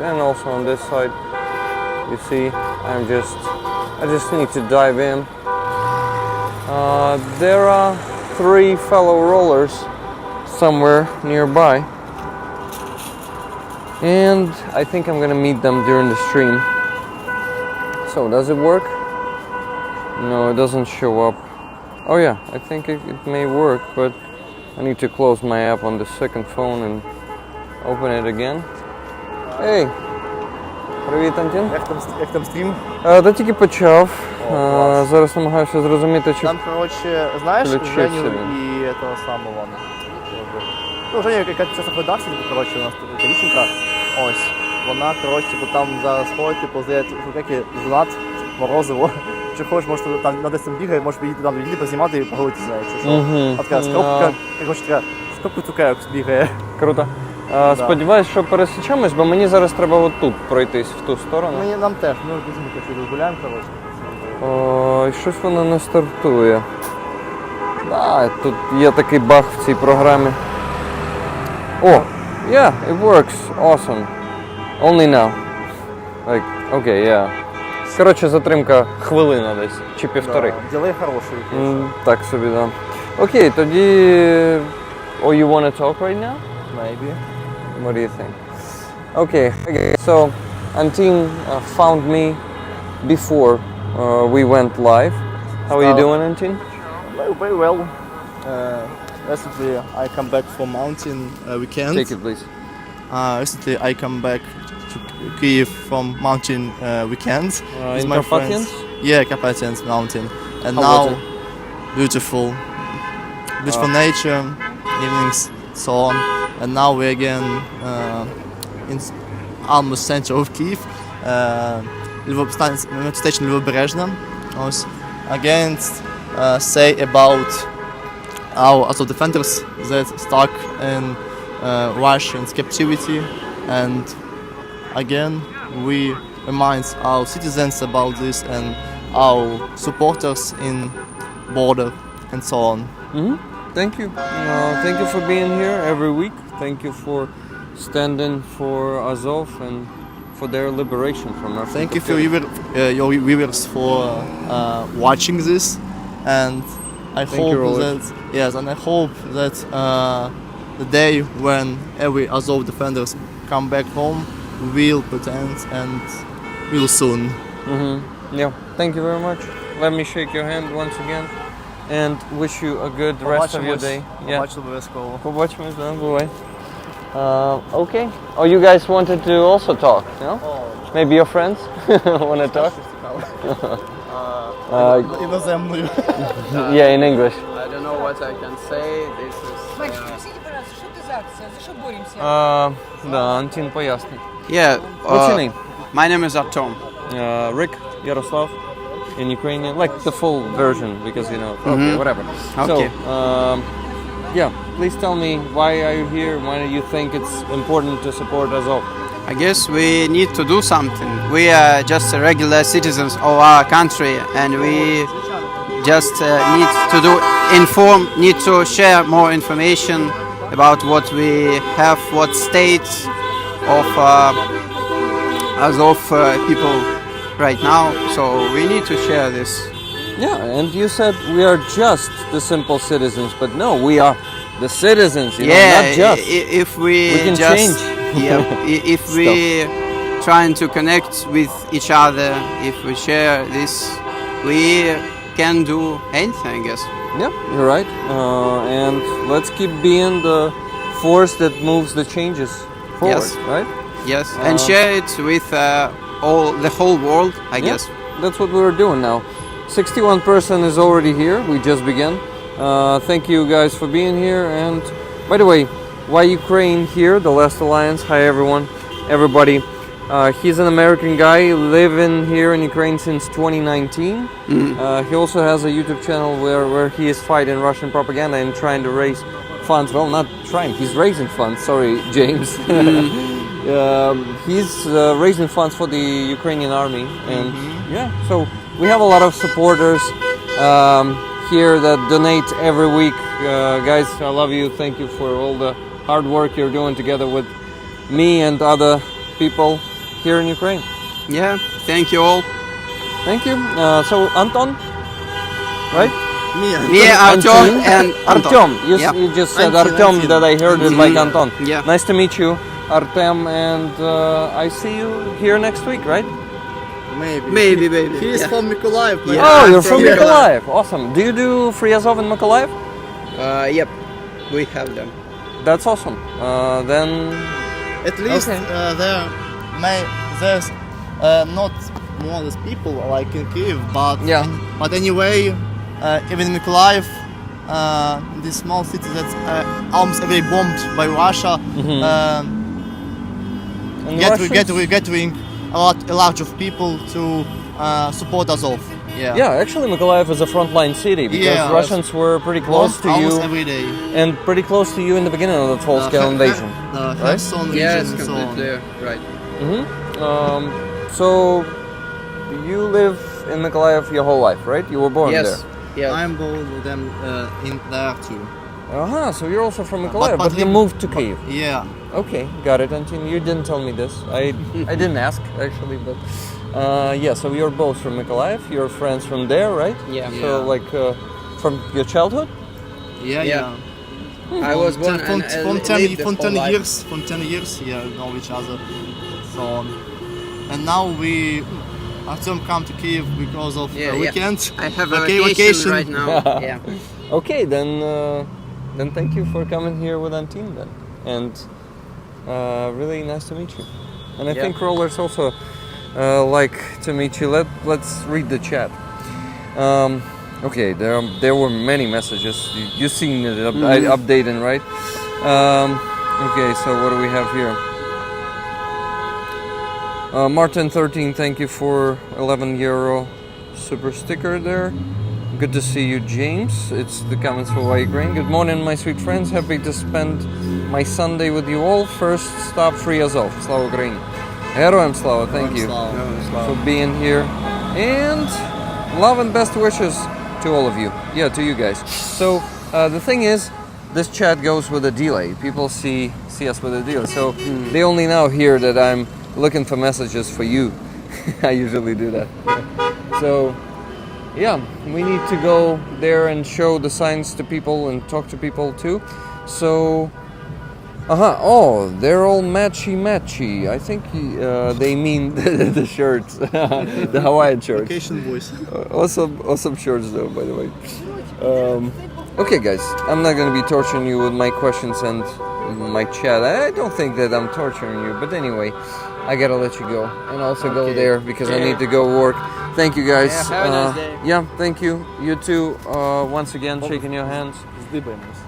and also on this side. You see, I just need to dive in. There are 3 fellow rollers somewhere nearby, and I think I'm gonna meet them during the stream. So, does it work? No, it doesn't show up. Oh yeah, I think it may work, but I need to close my app on the second phone and open it again. Hey! Привіт, Антін. Як там стрім? Та тільки почав. Зараз намагаюся зрозуміти, чи... Там, коротше, знаєш, включився Женю він. і того самого. Ну, Женя, яка часто в редакції, коротше, у нас тут дівчинка. Ось. Вона, коротше, там зараз ходить, типу, здається, шукаки донат, морозиво. Чи хочеш, може, там десь там бігає, може її там відійти, познімати і поговорити з нею. А така скопка, коротше, така скопка цукерок бігає. Круто. Сподіваюсь, що пересічемось, бо мені зараз треба отут пройтись в ту сторону. Нам теж, ми візьмемо, гуляємо, коротше. Щось воно не стартує. Тут є такий баг в цій програмі. Yeah, it works. Awesome. Only now. Like, okay, yeah. Коротше, затримка хвилина десь, чи півтори. Ділей хороший. Так собі, да. Окей, тоді... you want to talk right now? Maybe. What do you think? Okay, so Antin found me before we went live. How are you doing, Antin? Very well. Recently I come back from mountain weekend. Take it, please. Recently I come back to Kyiv from mountain weekend. In Carpathians? Yeah, Carpathians mountain. And How now, was it? beautiful nature, evenings, so on. And now we're again in almost center of Kyiv, station Lvobережна. Again, say about our Azov defenders that stuck in Russian captivity, and again we remind our citizens about this and our supporters in border and so on. Mm-hmm. Thank you. Thank you for being here every week. Thank you for standing for Azov and for their liberation from Russia. Thank you for your viewers for watching this, and I hope that the day when every Azov defenders come back home will pretend and will soon. Mm-hmm. Yeah. Thank you very much. Let me shake your hand once again. And wish you a good rest of your day. Побачимось, да, бувай. Okay. Oh, you guys wanted to also talk, no? Maybe your friends want to talk? Іноземною. Yeah, in English. I don't know what I can say. This is... Мальчик, объясните, пожалуйста, что ты за акция? За что боремся? Да, Антин пояснит. Yeah. What's your name? My name is Artem. Rick, Yaroslav. In Ukrainian, like the full version, because okay, whatever. Okay. So, yeah, please tell me, why are you here? Why do you think it's important to support Azov? I guess we need to do something. We are just regular citizens of our country, and we just need to share more information about what we have, what states of Azov people right now, so we need to share this. Yeah, and you said we are just the simple citizens, but no, we are the citizens, not just. If we can just change. If we trying to connect with each other, if we share this, we can do anything, I guess. Yeah, you're right. And let's keep being the force that moves the changes forward, Yes. right? Yes, and share it with the whole world, I guess. That's what we're doing now. 61 person is already here. We just began. Thank you guys for being here. And by the way, why Ukraine here? The Last Alliance. Hi everyone, everybody. He's an American guy living here in Ukraine since 2019. He also has a YouTube channel where he is fighting Russian propaganda and trying to raise funds. Well, not trying. He's raising funds. Sorry, James. He's raising funds for the Ukrainian army, and so we have a lot of supporters here that donate every week. Guys, I love you. Thank you for all the hard work you're doing together with me and other people. here in Ukraine. Yeah, thank you all. Thank you. So Anton, right? Me, Artyom, and Artyom. You, Yep. you just said Antin, Artyom Antin. that I heard it like Anton. Yeah. Nice to meet you, Artem, and I see you here next week, right? Maybe. He is Yeah. from Mykolaiv. Yeah. Oh, you're from from Mykolaiv. Awesome. Do you do Free Azov in Mykolaiv? Yep, we have them. That's awesome. Then At least Okay. there's not more or less people like in Kyiv, Yeah. but anyway, even in Mykolaiv, this small city that's almost every bombed by Russia, and gathering a large of people to support Azov. yeah, actually Mykolaiv is a frontline city because Yeah. Russians were pretty close to you almost every day. and pretty close to you in the beginning of the full-scale invasion. Kherson region Yes, and so on. completely right. So you live in Mykolaiv your whole life, right? You were born Yes. there. Yeah. I'm born with them in there too. So you're also from Mykolaiv, but you in- moved to Kyiv. Yeah. Okay, got it. Antin, you didn't tell me this. I didn't ask actually, but yeah. So you're both from Mykolaiv. You're friends from there, right? Yeah. So like from your childhood. Yeah. I was born from, and from, lived the 10, from whole 10 life. years, yeah, we know each other. So, and now Artyom come to Kyiv because of weekend. I have a vacation vacation right now. Yeah. Okay, then thank you for coming here with Antin then, and really nice to meet you. And I Yeah. think rollers also like to meet you. Let's read the chat. Okay, there were many messages. You seen it updating, right? Okay, so what do we have here? Martin 13, thank you for €11 super sticker there. Good to see you, James. It's the comments for Ukraine. Good morning, my sweet friends. Happy to spend my Sunday with you all. First stop, Free Azov. Slava Ukraini. Героям слава, thank you for being here. And love and best wishes to all of you. Yeah, to you guys. So the thing is, this chat goes with a delay. People see us with a delay. So they only now hear that I'm looking for messages for you. I usually do that. So yeah, we need to go there and show the signs to people and talk to people too. So, oh, they're all matchy. I think they mean the shirts, the Hawaiian shirts. Vacation boys. Awesome shirts though, by the way. Okay, guys, I'm not gonna be torturing you with my questions and my chat. I don't think that I'm torturing you, but anyway, I gotta let you go and also go there because I need to go work. Thank you guys. Yeah, have a nice day. Yeah, thank you. You too. Once again, shaking your hands. Здибаємось.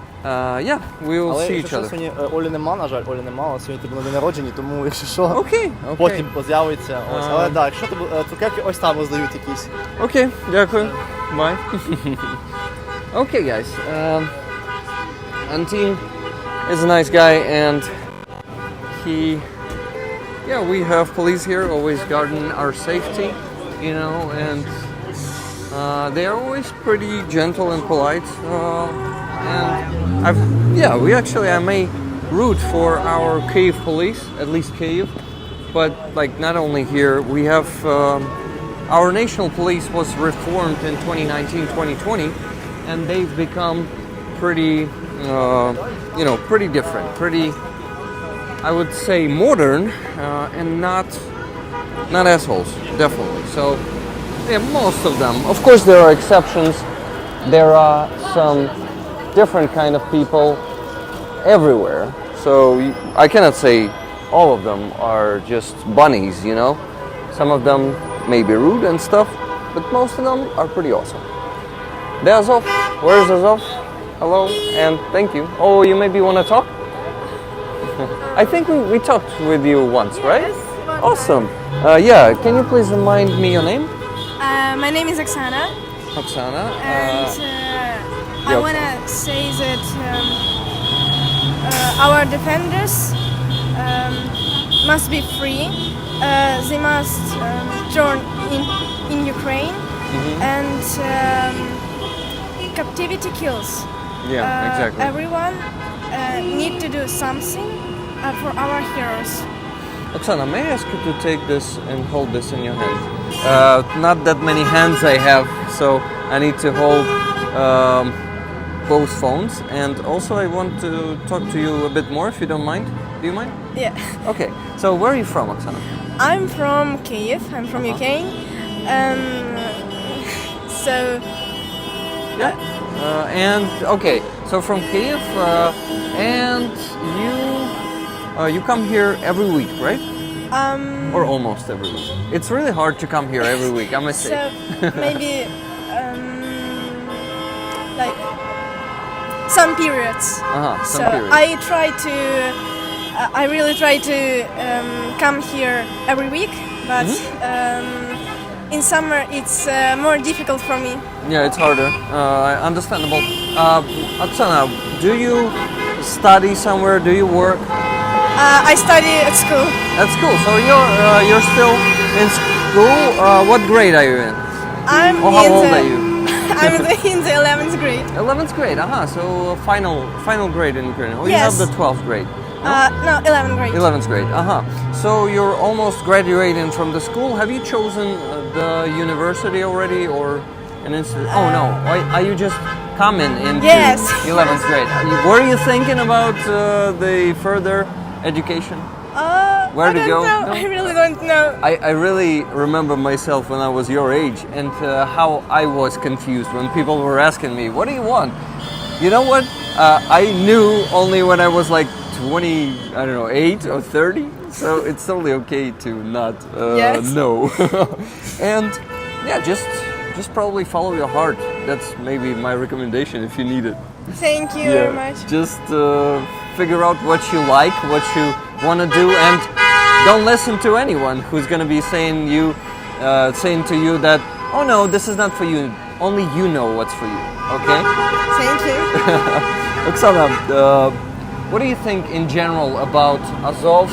Yeah, we will Але see якщо each що, other. сьогодні Олі нема, на жаль, Олі нема, сьогодні ти був на день народження, тому якщо що, Okay. потім з'явиться. Ось. Але так, якщо ти цукерки ось там роздають якісь. Okay, дякую. Bye. Okay, guys. Antin is a nice guy, and we have police here always guarding our safety, and they are always pretty gentle and polite. And I may root for our Kyiv police, at least Kyiv, but like not only here, we have our national police was reformed in 2019-2020, and they've become pretty, pretty different, pretty, I would say, modern, and not assholes, definitely. So, yeah, most of them. Of course, there are exceptions. There are some different kind of people everywhere. So I cannot say all of them are just bunnies, Some of them may be rude and stuff, but most of them are pretty awesome. The Azov, where's Azov? Hello, and thank you. Oh, you maybe want to talk? I think we talked with you once, right? Yes, one Awesome. Can you please remind me your name? My name is Oksana, Oksana. and I yeah. want to say that our defenders must be free. They must join in Ukraine, and captivity kills. Exactly. Everyone need to do something for our heroes. Oksana, may I ask you to take this and hold this in your hand? Not that many hands I have, so I need to hold both phones. And also I want to talk to you a bit more, if you don't mind. Do you mind? Yeah. Okay, so where are you from, Oksana? I'm from Kyiv. I'm from UK. So Yeah. And okay, so from Kyiv, and you come here every week, right? Or almost every week. It's really hard to come here every week, I must say. so maybe like some periods. Some So periods. I really try to come here every week, but in summer it's more difficult for me. Yeah, it's harder. Understandable. Oksana, do you study somewhere? Do you work? I study at school. At school. So you're still in school. What grade are you in? I'm Or how in old the, are you? I'm in the 11th grade. 11th grade. So final grade in Ukraine. Or you have Yes. the 12th grade. No, 11th grade. 11th grade. So you're almost graduating from the school. Have you chosen the university already, or an institute? Oh no. Are you just coming into Yes. 11th grade? Were you thinking about the further education? Where I to don't go? know. No? I really don't know. I really remember myself when I was your age and how I was confused when people were asking me, what do you want? You know what? I knew only when I was like 8 or 30, so it's totally okay to not Yes. know. And yeah, just probably follow your heart. That's maybe my recommendation if you need it. Thank you very much. Just figure out what you like, what you want to do, and don't listen to anyone who's going to be saying to you that, oh no, this is not for you. Only you know what's for you. Okay? Thank you. Oksana, what do you think in general about Azov?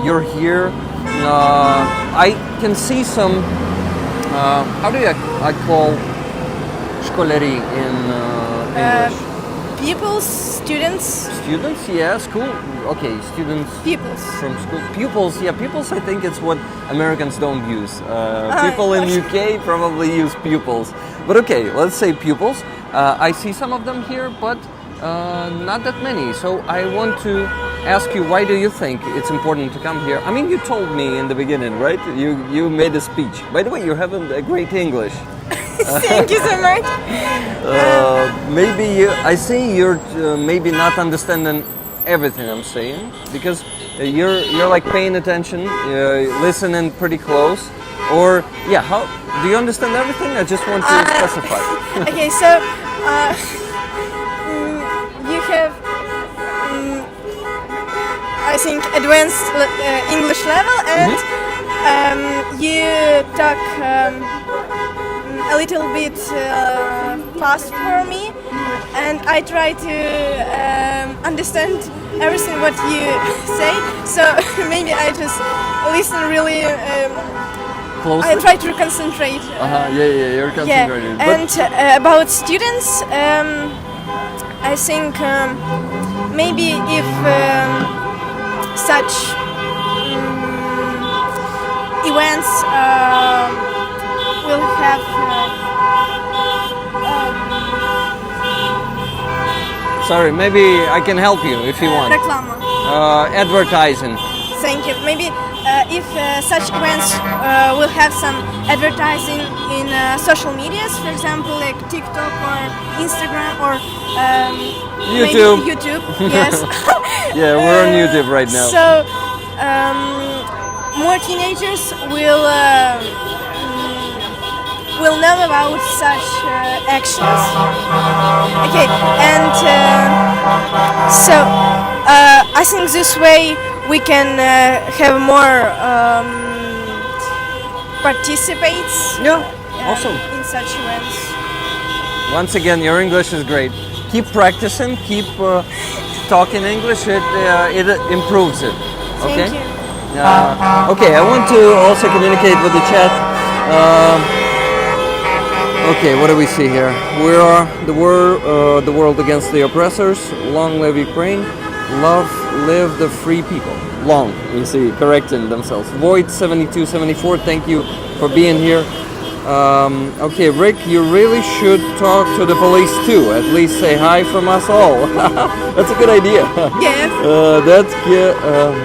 You're here. I can see some. How do I call школярі in English? Pupils, students, Students, yeah, school. Okay, students pupils. from school. Pupils, yeah, pupils. I think it's what Americans don't use. People in okay. UK probably use pupils, but okay, let's say pupils. I see some of them here, but not that many. So I want to ask you, why do you think it's important to come here? I mean, you told me in the beginning, right? You made a speech. By the way, you're having a great English. Thank you so much. Maybe I see you're maybe not understanding everything I'm saying, because you're like paying attention, listening pretty close, or yeah. How do you understand everything? I just want to specify. Okay, so you have, I think, advanced English level, and you talk a little bit fast for me, and I try to understand everything what you say. So maybe I just listen really. Closer. I try to concentrate. Yeah, you're concentrated. Yeah, and about students, I think maybe if such events will have Sorry, maybe I can help you if you want. reklama. Advertising. Thank you. Maybe if such events will have some advertising in social medias, for example, like TikTok or Instagram or YouTube. Maybe YouTube. Yes. Yeah, we're on YouTube right now. So more teenagers will know about such actions. Okay, and so I think this way we can have more participates Yeah, awesome. in such events. Once again, your English is great. Keep practicing, keep talking English, it improves it. Okay? Thank you. Okay, I want to also communicate with the chat. Okay, what do we see here? We are the world against the oppressors. Long live Ukraine. Live the free people. long. You see, correcting themselves. Void 7274. Thank you for being here. Okay, Rick, you really should talk to the police too. At least say hi from us all. That's a good idea. Yes. That's good.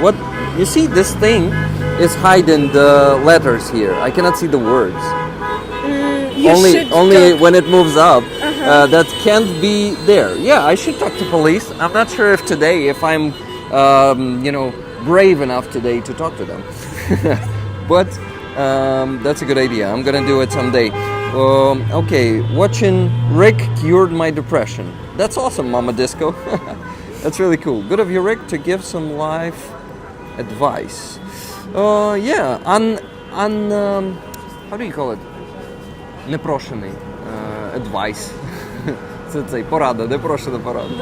What you see? This thing is hiding the letters here. I cannot see the words. You should Only talk. when it moves up. That can't be there. Yeah, I should talk to police. I'm not sure if today, if I'm, brave enough today to talk to them. But that's a good idea. I'm gonna do it someday. Okay, watching Rick cured my depression. That's awesome, Mama Disco. That's really cool. Good of you, Rick, to give some life advice. Yeah, how do you call it? Непрошений advice. Це цей порада, непрошена порада.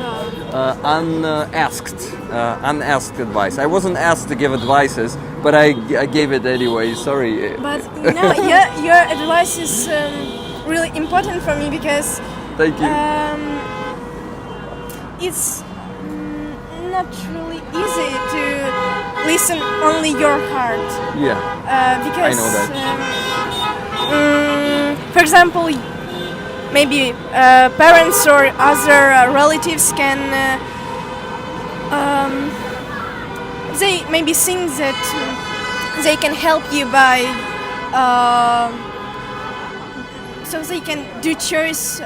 Unasked advice. I wasn't asked to give advices, but I gave it anyway. Sorry. But your advice is really important for me because Thank you. it's not really easy to listen only your heart. Yeah. Because I know that. For example, maybe parents or other relatives can they maybe think that they can help you by so they can do choice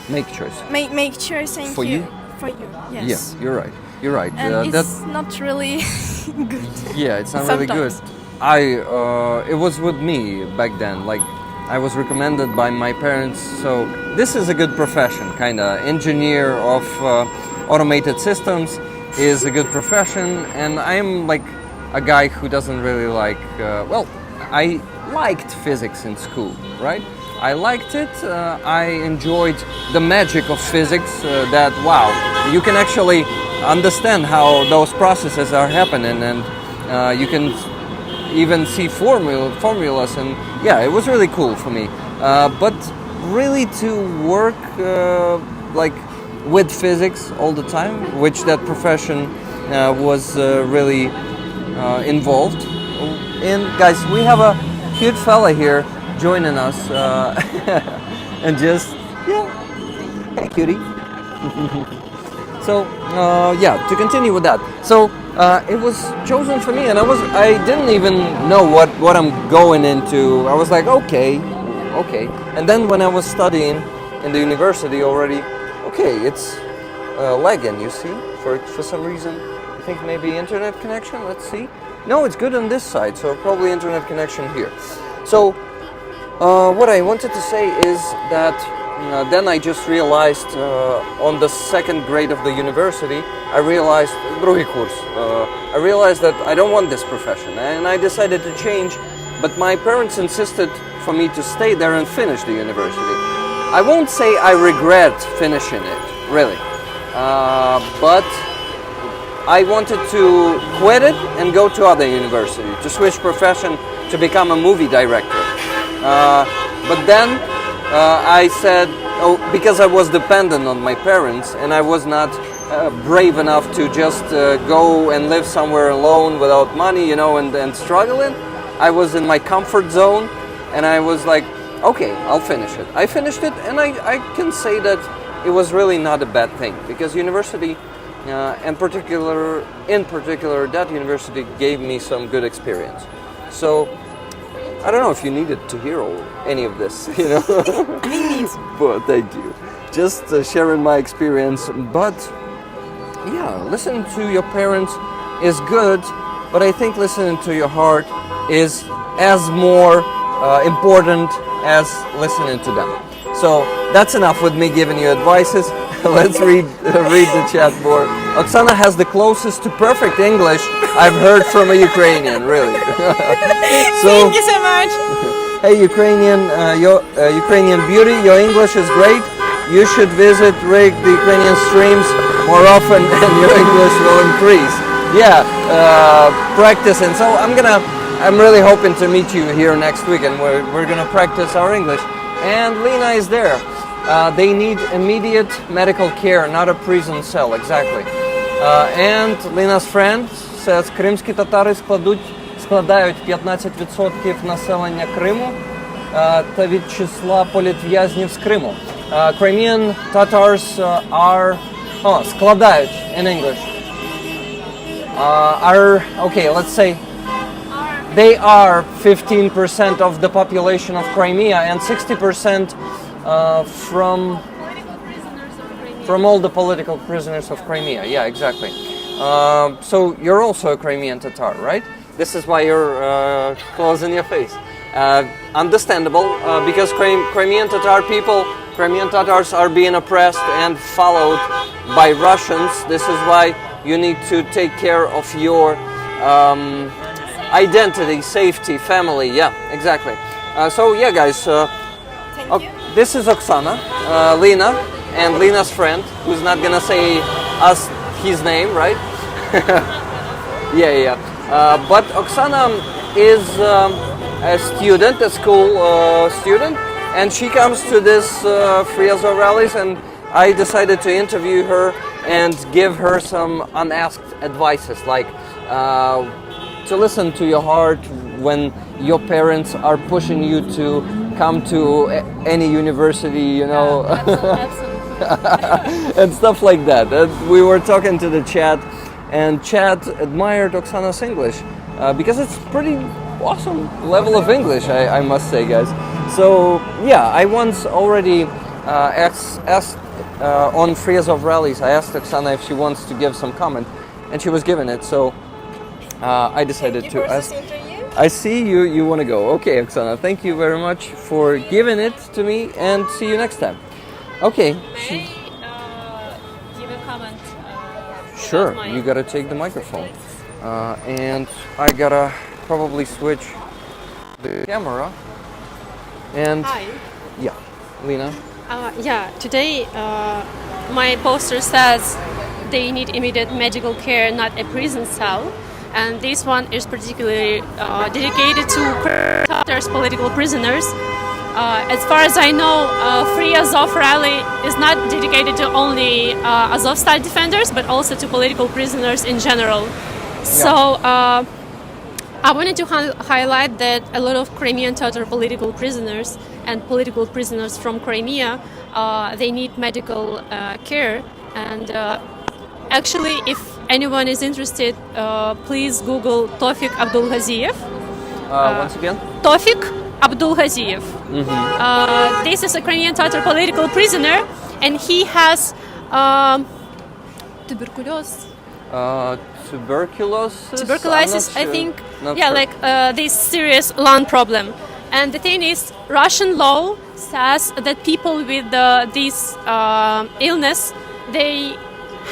Make choice. make choice and For you? for you, yes. Yeah, you're right. You're right. And it's not really good. Yeah, it's not really good. Sometimes. It was with me back then. Like, I was recommended by my parents. So this is a good profession, kind of. Engineer of automated systems is a good profession, and I'm like a guy who doesn't really like. I liked physics in school, right? I liked it. I enjoyed the magic of physics. That wow, you can actually understand how those processes are happening, and you can even see formulas, and yeah, it was really cool for me. But really to work like with physics all the time, which that profession was really involved in. Guys, we have a cute fella here joining us, and just hey cutie. So yeah, to continue with that. So it was chosen for me, and I didn't even know what I'm going into. I was like, okay. And then when I was studying in the university already, okay, it's lagging, you see, for some reason. I think maybe internet connection, let's see. No, it's good on this side, so probably internet connection here. So what I wanted to say is that then I just realized on the second grade of the university, I realized that I don't want this profession, and I decided to change, but my parents insisted for me to stay there and finish the university. I won't say I regret finishing it, really, but I wanted to quit it and go to other university, to switch profession, to become a movie director. But then I said, because I was dependent on my parents, and I was not brave enough to just go and live somewhere alone without money, and struggling. I was in my comfort zone, and I was like, okay, I'll finish it. I finished it, and I can say that it was really not a bad thing, because university, in particular, that university gave me some good experience. So I don't know if you needed to hear any of this, But thank you. Just sharing my experience. But yeah, listening to your parents is good, but I think listening to your heart is as more important as listening to them. So that's enough with me giving you advices. Let's read the chat more. Oksana has the closest to perfect English I've heard from a Ukrainian, really. Thank you so much. Hey Ukrainian, Ukrainian beauty, your English is great. You should visit Rick, the Ukrainian streams more often, and your English will increase. Yeah, practicing. So I'm really hoping to meet you here next week, and we're gonna practice our English. And Lena is there. They need immediate medical care, not a prison cell, exactly. And Lena's friend says кримські татари складають 15% населення Криму та від числа політв'язнів з Криму. Crimean Tatars are складають in English. Are okay, let's say they are 15% of the population of Crimea and 60% from all the political prisoners of Crimea. Yeah, exactly. So you're also a Crimean Tatar, right? This is why you're closing your face. Understandable, because Crimean Tatars are being oppressed and followed by Russians. This is why you need to take care of your identity, safety, family. Yeah, exactly. So yeah, guys. Thank you. This is Oksana, Lena, and Lena's friend, who's not gonna say us his name, right? Yeah. But Oksana is a student, a school student, and she comes to this Free Azov rallies, and I decided to interview her and give her some unasked advices, like to listen to your heart when your parents are pushing you to come to any university, you know, and stuff like that. And we were talking to the chat, and chat admired Oksana's English because it's pretty awesome level of English, I must say, guys. So yeah, I once already asked on Free Azov rallies, I asked Oksana if she wants to give some comment, and she was giving it. So I decided to ask. I see you want to go. Okay, Oksana, thank you very much for giving it to me, and see you next time. Okay. May I give a comment? Sure, you gotta take the microphone. And I gotta probably switch the camera. And Hi. yeah, Lena. Today my poster says they need immediate medical care, not a prison cell. And this one is particularly dedicated to Tatars political prisoners. As far as I know, Free Azov rally is not dedicated to only Azovstal defenders, but also to political prisoners in general. So I wanted to highlight that a lot of Crimean Tatar political prisoners and political prisoners from Crimea, they need medical care. And actually, if anyone is interested, please Google Tofik Abdulgaziev. Once again? Tofik Abdulgaziev. This is a Crimean Tatar political prisoner, and he has tuberculosis. Tuberculosis, I think. This serious lung problem. And the thing is, Russian law says that people with this illness, they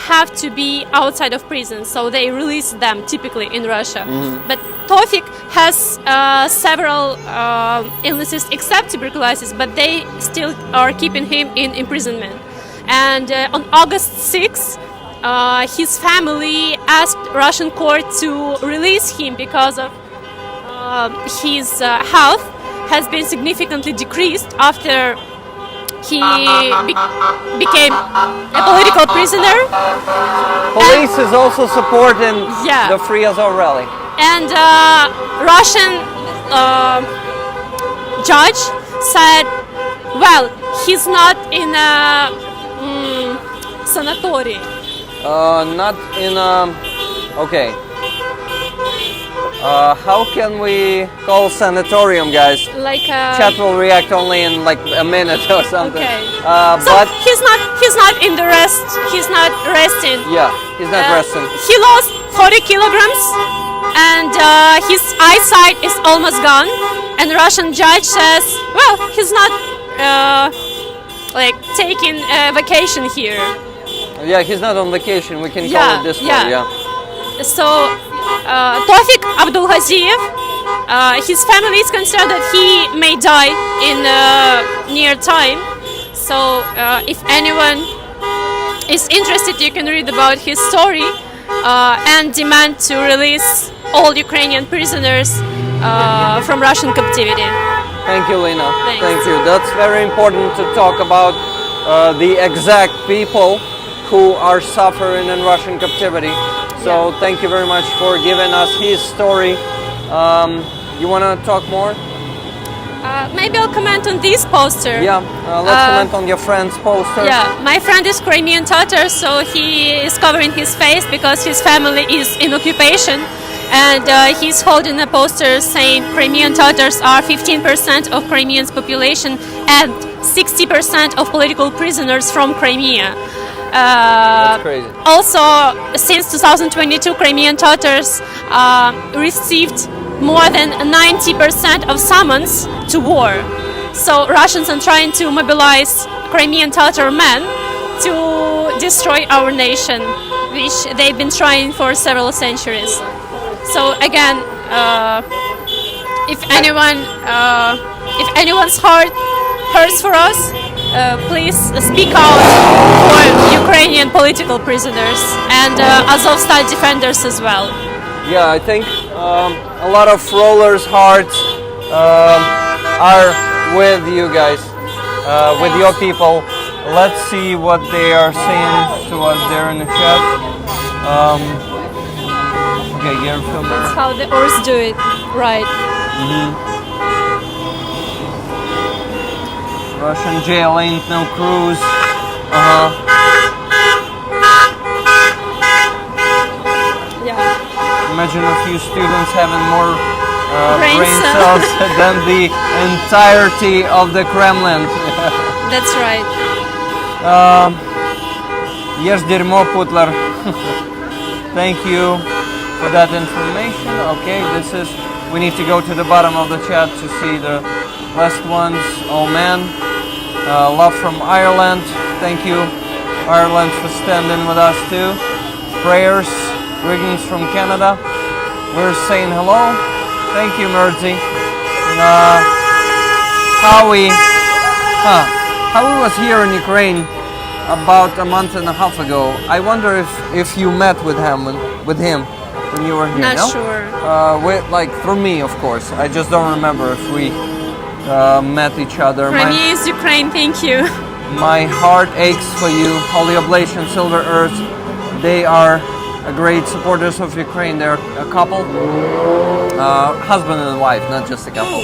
have to be outside of prison, so they release them typically in Russia. But Tofik has several illnesses except tuberculosis, but they still are keeping him in imprisonment. And on August 6th, his family asked Russian court to release him because of his health has been significantly decreased after he became a political prisoner. Police is also supporting the Free Azov rally. And Russian judge said, well, he's not in a sanatory. Not in okay. How can we call sanatorium, guys? Like Chat will react only in like a minute or something. Okay. So but he's not in the rest. He's not resting. Yeah, he's not resting. He lost 40 kilograms, and his eyesight is almost gone. And the Russian judge says, well, he's not taking a vacation here. Yeah, he's not on vacation. We can call it this way. Yeah. So Tofik Abdulgaziev, his family is concerned that he may die in near time. So if anyone is interested, you can read about his story and demand to release all Ukrainian prisoners from Russian captivity. Thank you, Lena. Thanks. Thank you. That's very important to talk about the exact people who are suffering in Russian captivity. So thank you very much for giving us his story. You want to talk more? Maybe I'll comment on this poster. Yeah, let's comment on your friend's poster. Yeah, my friend is Crimean Tatars, so he is covering his face because his family is in occupation. And he's holding a poster saying Crimean Tatars are 15% of Crimean's population and 60% of political prisoners from Crimea. That's crazy. Also, since 2022, Crimean Tatars received more than 90% of summons to war. So Russians are trying to mobilize Crimean Tatar men to destroy our nation, which they've been trying for several centuries. So again, if anyone's heart hurts for us, please speak out for Ukrainian political prisoners and Azovstal defenders as well. Yeah, I think a lot of rollers' hearts are with you guys, with your people. Let's see what they are saying to us there in the chat. Okay, you're filming. That's how the Ors do it, right? Russian jail ain't no cruise. Yeah. Imagine a few students having more Brain brain cells. cells than the entirety of the Kremlin. That's right. Yes, дерьмо, Putler. Thank you for that information. Okay, we need to go to the bottom of the chat to see the last ones. Oh man, love from Ireland. Thank you, Ireland, for standing with us too. Prayers, greetings from Canada. We're saying hello. Thank you, Merzy. Howie was here in Ukraine about a month and a half ago. I wonder if you met with him when you were here. Not no? sure. Through me, of course. I just don't remember if we met each other. Crimea is Ukraine, thank you. My heart aches for you. Holy Oblation, Silver Earth. They are great supporters of Ukraine. They're a couple, husband and wife, not just a couple.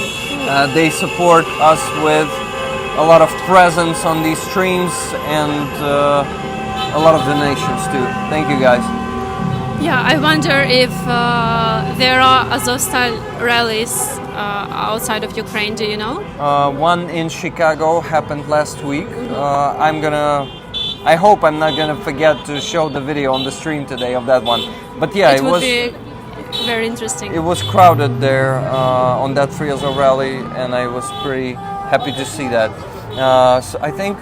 They support us with a lot of presence on these streams and a lot of donations too. Thank you guys. Yeah, I wonder if there are Azovstal rallies outside of Ukraine, do you know? One in Chicago happened last week. I hope I'm not gonna forget to show the video on the stream today of that one. But yeah, it would be very interesting. It was crowded there on that Free Azov rally, and I was pretty happy to see that. So I think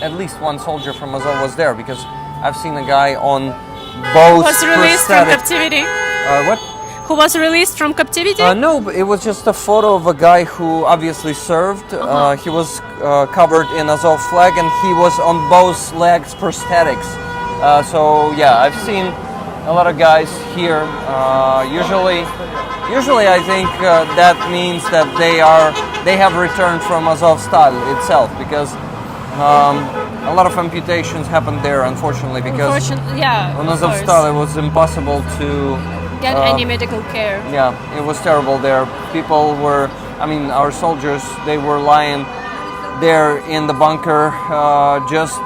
at least one soldier from Azov was there, because I've seen a guy on both. Was released from captivity. What? Who was released from captivity? No, but it was just a photo of a guy who obviously served. He was covered in Azov flag, and he was on both legs prosthetics. So yeah, I've seen a lot of guys here. Usually I think that means that they have returned from Azovstal itself, because a lot of amputations happened there, unfortunately, because on Azovstal it was impossible to get any medical care. Yeah, it was terrible there. People were, our soldiers, they were lying there in the bunker. Just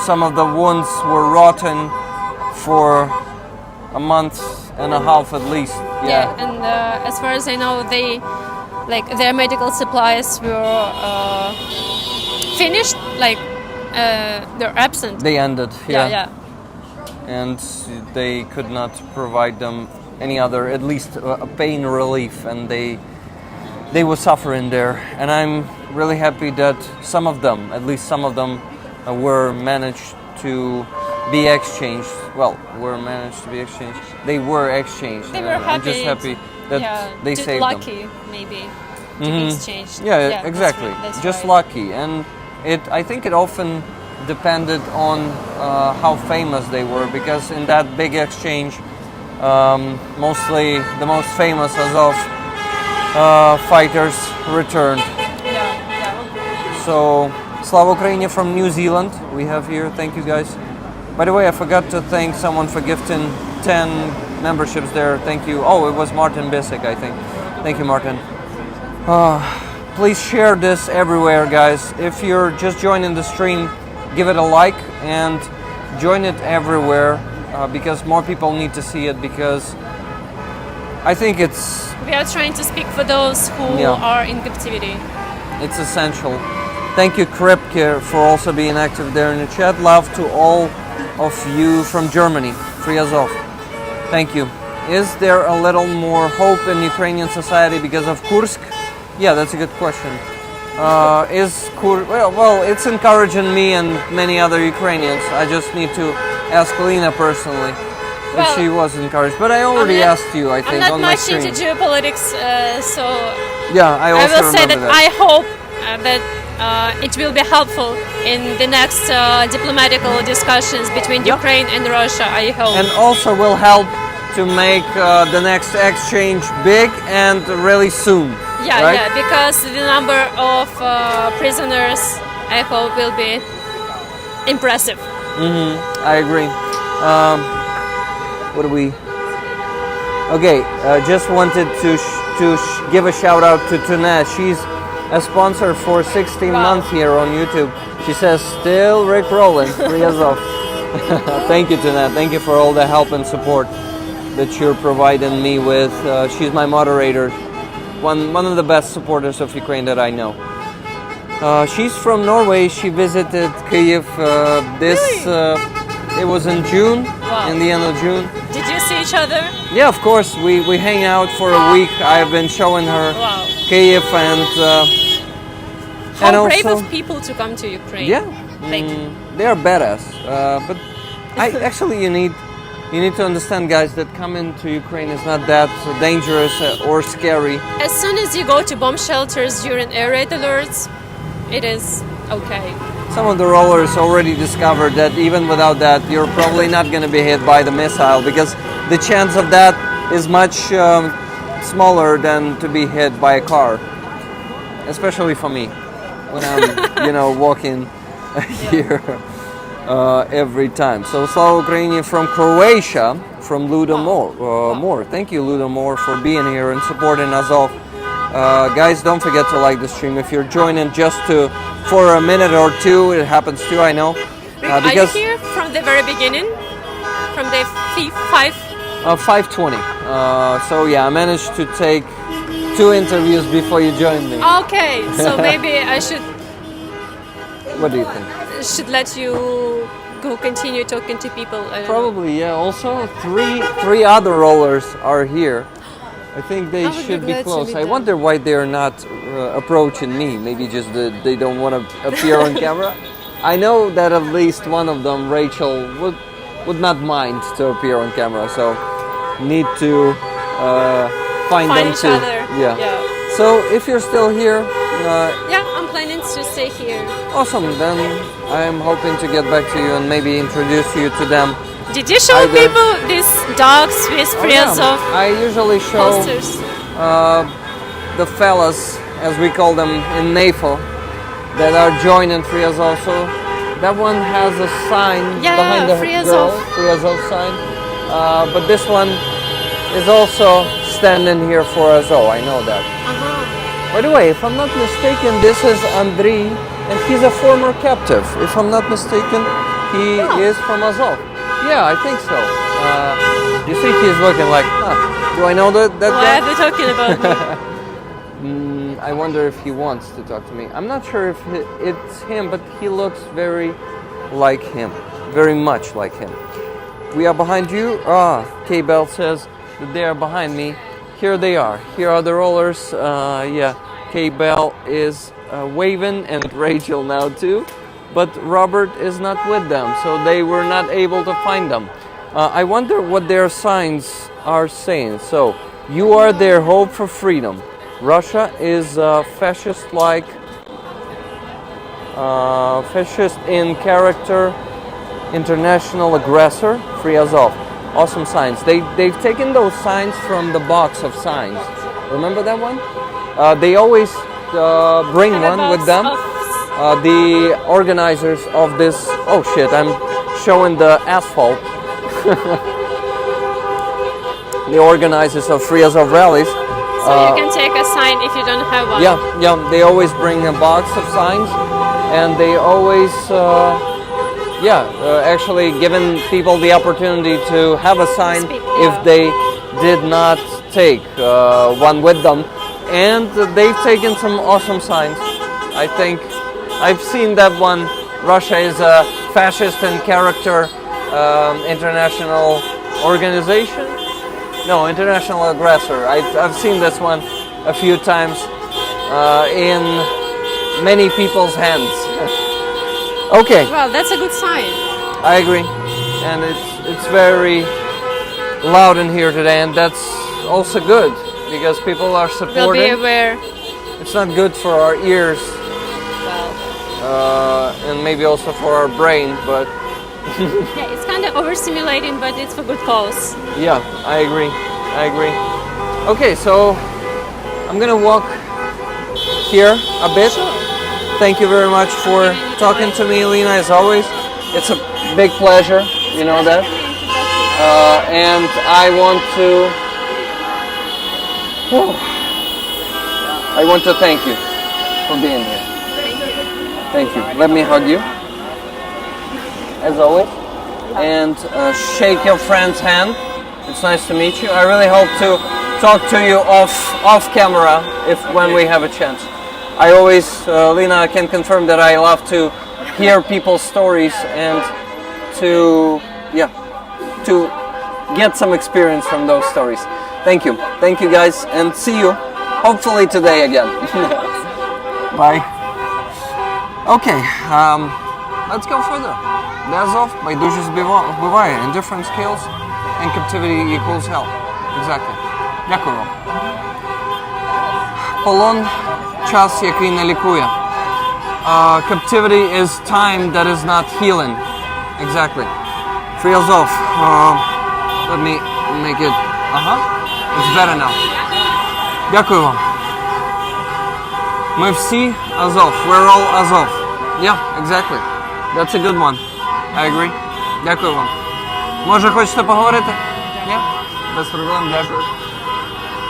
some of the wounds were rotten for a month and a half at least. Yeah, and as far as I know, their medical supplies were finished, they're absent. They ended. Yeah. And they could not provide them any other, at least pain relief, and they were suffering there. And I'm really happy that at least some of them were managed to be exchanged. They were exchanged. They were happy. I'm just happy that they saved them. Lucky, maybe, to be exchanged. Yeah, exactly. That's just right. lucky. And I think it often depended on how famous they were, because in that big exchange, mostly the most famous Azov fighters returned. Yeah. So, Slava Ukraini from New Zealand, we have here. Thank you guys. By the way, I forgot to thank someone for gifting 10 memberships there. Thank you. Oh, it was Martin Bisick, I think. Thank you, Martin. Please share this everywhere, guys. If you're just joining the stream, give it a like and join it everywhere because more people need to see it, because I think we are trying to speak for those who are in captivity. It's essential. Thank you, Kripke, for also being active there in the chat. Love to all of you from Germany. Free Azov. Thank you. Is there a little more hope in Ukrainian society because of Kursk? Yeah, that's a good question. Well, it's encouraging me and many other Ukrainians. I just need to ask Lena personally if she was encouraged. But I already asked you, I think, on my stream. I'm not much into geopolitics, so yeah, I will say that I hope that it will be helpful in the next diplomatical discussions between Ukraine and Russia, I hope. And also will help to make the next exchange big and really soon. Yeah, right? yeah, because the number of prisoners, I hope, will be impressive. I agree. What do we? Okay, just wanted to give a shout out to Tuna. She's a sponsor for 16 months here on YouTube. She says, still Rick Rowland, Free Azov. Thank you, Tuna. Thank you for all the help and support that you're providing me with. She's my moderator. One of the best supporters of Ukraine that I know. She's from Norway. She visited Kyiv it was in June, in the end of June. Did you see each other? Yeah, of course. We hang out for a week. I've been showing her Kyiv and how brave of people to come to Ukraine. Yeah, they are badass. But you need to understand, guys, that coming to Ukraine is not that dangerous or scary. As soon as you go to bomb shelters during air raid alerts, it is okay. Some of the rollers already discovered that even without that, you're probably not going to be hit by the missile, because the chance of that is much smaller than to be hit by a car, especially for me when I'm walking here. Every time. So Slava Ukrainian from Croatia, from Ludomor. Thank you, Ludomor, for being here and supporting Azov. Guys, don't forget to like the stream. If you're joining just for a minute or two, it happens too, I know. Are you here from the very beginning? From the 5:20. So yeah, I managed to take 2 interviews before you joined me. Okay, so maybe I should... What do you think? Should let you go continue talking to people. Probably, yeah. Also, three other rollers are here. I think they should be close. I wonder why they're not approaching me. Maybe just they don't want to appear on camera. I know that at least one of them, Rachel, would not mind to appear on camera. So need to find them each too. Other. Yeah. So if you're still here. I'm planning to stay here. Awesome. Then I'm hoping to get back to you and maybe introduce you to them. Did you show people these dogs with Free Azov I usually show posters? The fellas, as we call them in NAFO, that are joining Free Azov. So that one has a sign behind the Free girl, Azov. Free Azov sign. But this one is also standing here for Azov. I know that. By the way, if I'm not mistaken, this is Andriy, and he's a former captive. If I'm not mistaken, he is from Azov. Yeah, I think so. You see, he's looking like, do I know that guy? Why are they talking about me? I wonder if he wants to talk to me. I'm not sure if it's him, but he looks very like him. Very much like him. We are behind you. K-Bell says that they are behind me. Here they are. Here are the rollers. K-Bell is waving, and Rachel now too. But Robert is not with them, so they were not able to find them. I wonder what their signs are saying. So, you are their hope for freedom. Russia is fascist in character, international aggressor. Free Azov. Awesome signs. They've taken those signs from the box of signs. Remember that one? They always bring one with them. The organizers of this... Oh shit, I'm showing the asphalt. The organizers of Free Azov rallies. So you can take a sign if you don't have one. Yeah, they always bring a box of signs, and they always, actually giving people the opportunity to have a sign if they did not take one with them. And they've taken some awesome signs. I think I've seen that one. Russia is a fascist in character international organization. No, international aggressor. I've seen this one a few times in many people's hands. Okay. Well, that's a good sign. I agree, and it's very loud in here today, and that's also good because people are We'll be supporting. aware. It's not good for our ears, and maybe also for our brain, but Yeah, it's kind of overstimulating, but it's for good cause. yeah, I agree. Okay, so I'm gonna walk here a bit. Thank you very much for talking to me, Lena, as always. It's a big pleasure, you know that. And I want to thank you for being here. Thank you. Let me hug you, as always, and shake your friend's hand. It's nice to meet you. I really hope to talk to you off camera when we have a chance. I always, Lena can confirm that I love to hear people's stories and to get some experience from those stories. Thank you guys, and see you hopefully today again. Bye. Okay, let's go further. The Azov байдужість вбиває, indifference kills, and captivity equals hell. Exactly. Дякую вам. Полон – час, який не лікує. Captivity is time that is not healing. Exactly. Free Azov. Let me make it. It's better now. Дякую вам. Ми всі Azov. We're all Azov. Yeah, exactly. That's a good one. I agree. Дякую вам. Може, хочете поговорити? Ні? Без проблем, дякую.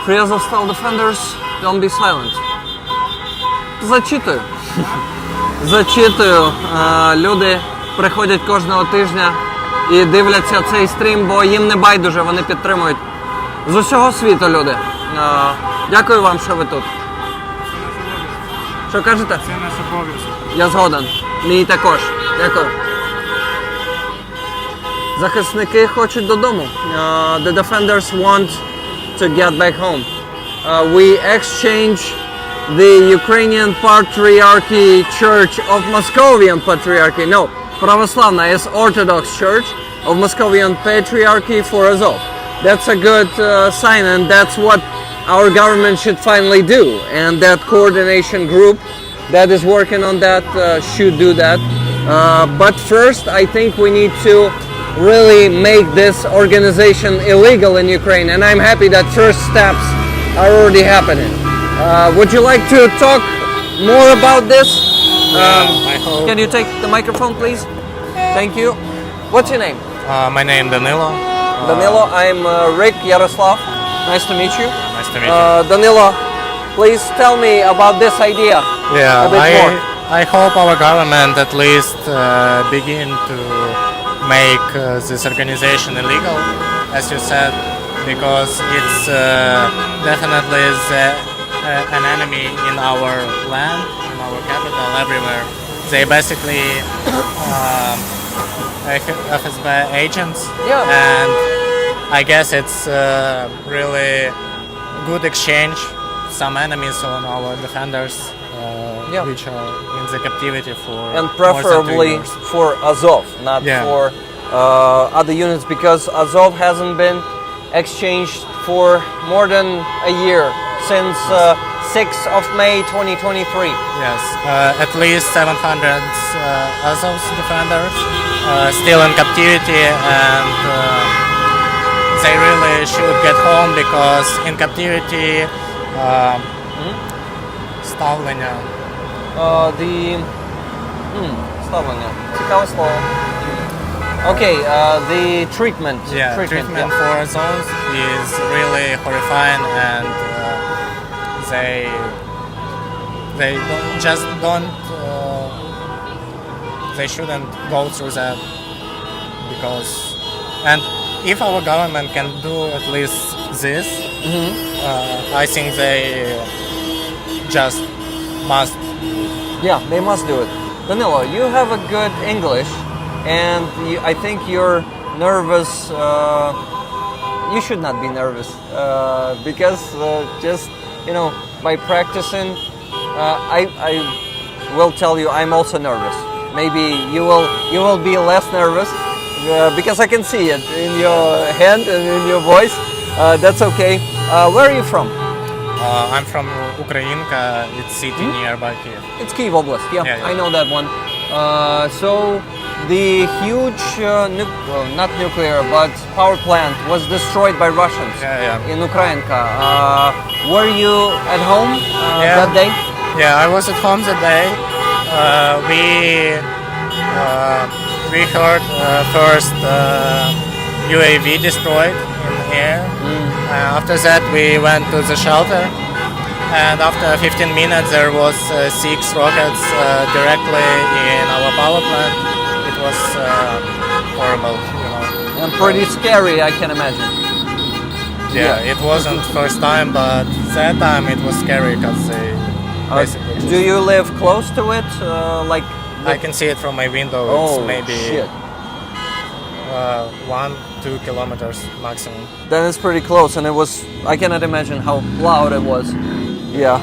Free Azovstal defenders, don't be silent. Зачитую. Люди приходять кожного тижня і дивляться цей стрім, бо їм не байдуже, вони підтримують. З усього світу люди. Дякую вам, що ви тут. Що кажете? Це наш обов'язок. Я згоден. Мій також. Дякую. Захисники хочуть додому. The defenders want to get back home. We exchange the Ukrainian Patriarchy Church of Moscovian Patriarchy. No, Pravoslavna is Orthodox Church of Moscovian Patriarchy for Azov. That's a good sign, and that's what our government should finally do. And that coordination group that is working on that should do that. But first, I think we need to really make this organization illegal in Ukraine, and I'm happy that first steps are already happening. Would you like to talk more about this? I hope. Can you take the microphone, please? Thank you. What's your name? My name Danilo. Danilo. I'm Rick Yaroslav. Nice to meet you. Nice to meet you. Danilo, please tell me about this idea. Yeah, a bit more. I hope our government at least begin to make this organization illegal, as you said, because it's definitely an enemy in our land, in our capital, everywhere. They basically FSB agents, and I guess it's really good exchange. Some enemies on our defenders, which are in the captivity for and more than 2 preferably years. for Azov, not for other units, because Azov hasn't been exchanged for more than a year, since 6th of May 2023. Yes, at least 700 Azov's defenders still in captivity, and they really should get home because in captivity ставлення. Ставлення. Цікаве слово. Okay, the treatment. Yeah, treatment for Azov is really horrifying, and they they shouldn't go through that, because, and if our government can do at least this, I think they just must. Yeah, they must do it. Danilo, you have a good English, and I think you're nervous. You should not be nervous, because just, by practicing, I will tell you I'm also nervous. Maybe you will be less nervous, because I can see it in your hand and in your voice. That's okay. Where are you from? I'm from Ukrainka. It's city nearby Kyiv. It's Kyiv Oblast. Yeah, I know that one. So the huge, not nuclear, but power plant was destroyed by Russians in Ukrainka. Were you at home that day? Yeah, I was at home that day. We heard first UAV destroyed in the air. After that, we went to the shelter, and after 15 minutes, there was 6 rockets directly in our power plant. It was horrible, And pretty scary, I can imagine. Yeah, it wasn't first time, but that time it was scary because they basically. Do you live close to it? I can see it from my window. It's maybe 1-2 kilometers maximum. Then it's pretty close, and I cannot imagine how loud it was. Yeah.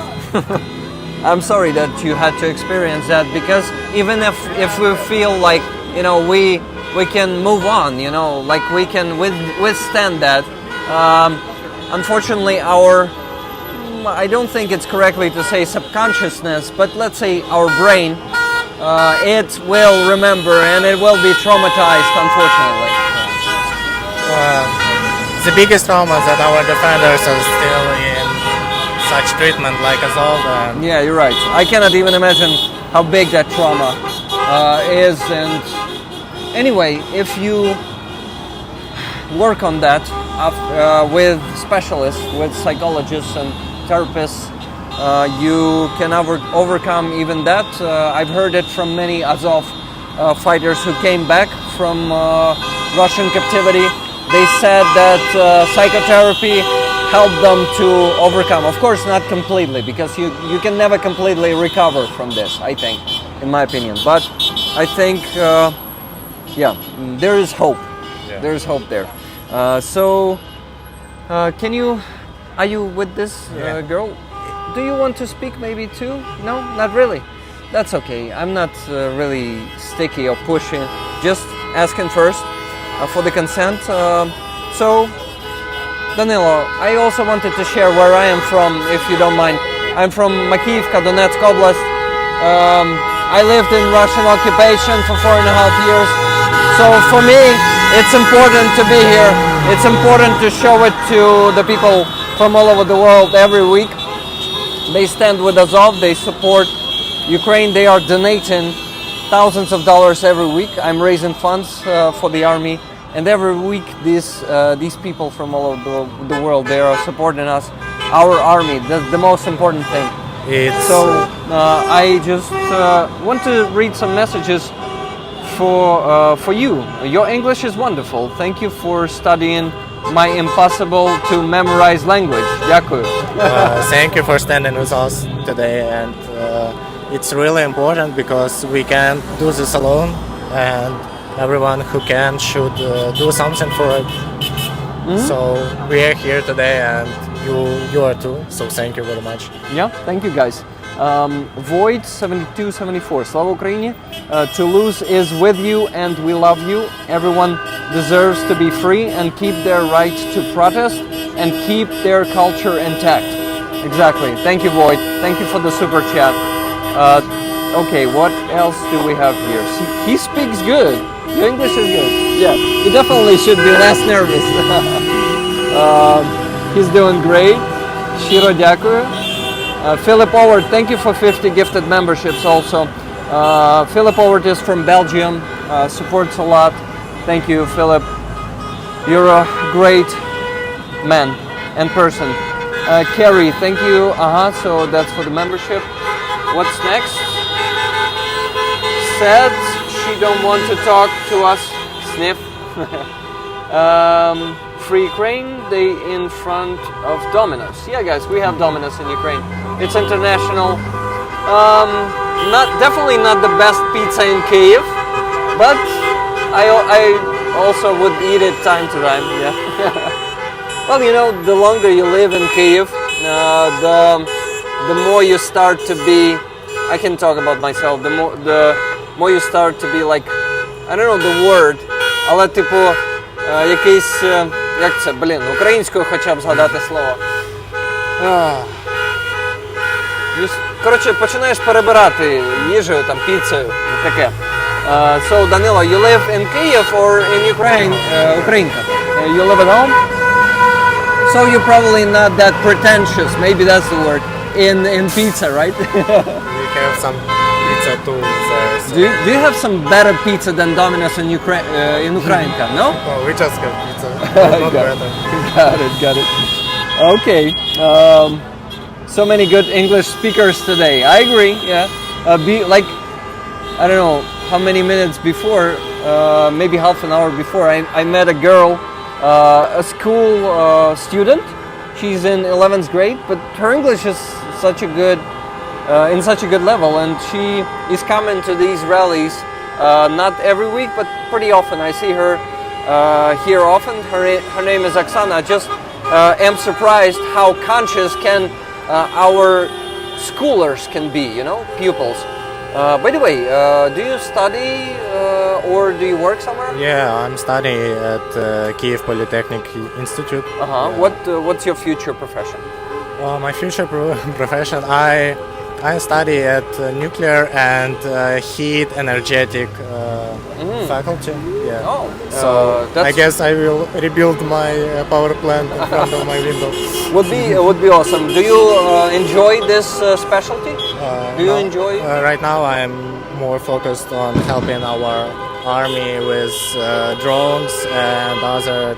I'm sorry that you had to experience that, because even if we feel like, we can move on, like we can withstand that, unfortunately I don't think it's correctly to say subconsciousness, but let's say our brain, it will remember and it will be traumatized, unfortunately. The biggest trauma is that our defenders are still in such treatment like Azov. Yeah, you're right. I cannot even imagine how big that trauma is. And anyway, if you work on that with specialists, with psychologists and therapists, you can overcome even that. I've heard it from many Azov fighters who came back from Russian captivity. They said that psychotherapy helped them to overcome. Of course, not completely, because you can never completely recover from this, I think, in my opinion. But I think, there is hope. Yeah. There is hope there. Are you with this girl? Do you want to speak maybe too? No, not really. That's okay. I'm not really sticky or pushing. Just asking first for the consent. So, Danilo, I also wanted to share where I am from, if you don't mind. I'm from Makivka, Donetsk Oblast. I lived in Russian occupation for 4.5 years. So for me, it's important to be here. It's important to show it to the people from all over the world every week. They stand with Azov, they support Ukraine, they are donating thousands of dollars every week. I'm raising funds for the army, and every week these people from all over the world, they are supporting us, our army. That's the most important thing. I just want to read some messages for you. Your English is wonderful. Thank you for studying my impossible to memorize language. Дякую. Thank you for standing with us today, and it's really important because we can't do this alone, and everyone who can should do something for it. So we are here today, and you are too, so thank you very much. Yeah, thank you guys. Void 7274, Slava Ukraini. Toulouse is with you and we love you. Everyone deserves to be free and keep their right to protest and keep their culture intact. Exactly. Thank you, Void. Thank you for the super chat. Okay, what else do we have here? He speaks good. Your English is good. Yeah, he definitely should be less nervous. He's doing great. Shiro дякую. Philip Howard, thank you for 50 gifted memberships also. Philip Howard is from Belgium, supports a lot. Thank you, Philip. You're a great man and person. Carrie, thank you. So that's for the membership. What's next? Said she don't want to talk to us. Sniff. Free Ukraine, they in front of Domino's. Yeah, guys, we have Domino's in Ukraine. It's international. Definitely not the best pizza in Kyiv, but I also would eat it time to time. Yeah. Well, you know, the longer you live in Kyiv, the more you start to be. I can talk about myself. The more you start to be like, I don't know the word, але типу якийсь, як це, українською хоча б згадати слово. Коротше, починаєш перебирати їжею, там, піцею, таке. So, Danilo, you live in Kyiv or in Ukraine? Ukrainka. You live at home? So you're probably not that pretentious, maybe that's the word, in pizza, right? We have some pizza too there. So. Do you have some better pizza than Domino's in Ukrainka, no? Oh, we just have pizza, not better. Got it. Okay. So many good English speakers today. I agree, yeah. I don't know how many minutes before, maybe half an hour before, I met a girl, a school student. She's in 11th grade, but her English is in such a good level, and she is coming to these rallies not every week, but pretty often. I see her here often. Her name is Oksana. I just am surprised how conscious can our schoolers can be, you know, pupils. By the way, do you study or do you work somewhere? Yeah, I'm studying at Kyiv Polytechnic Institute. Yeah. What's your future profession? My future profession, I study at nuclear and heat energetic faculty. Yeah. Oh, so I guess I will rebuild my power plant in front of my window. Would be awesome. Do you enjoy this specialty? Do you enjoy? Right now, I'm more focused on helping our army with drones and other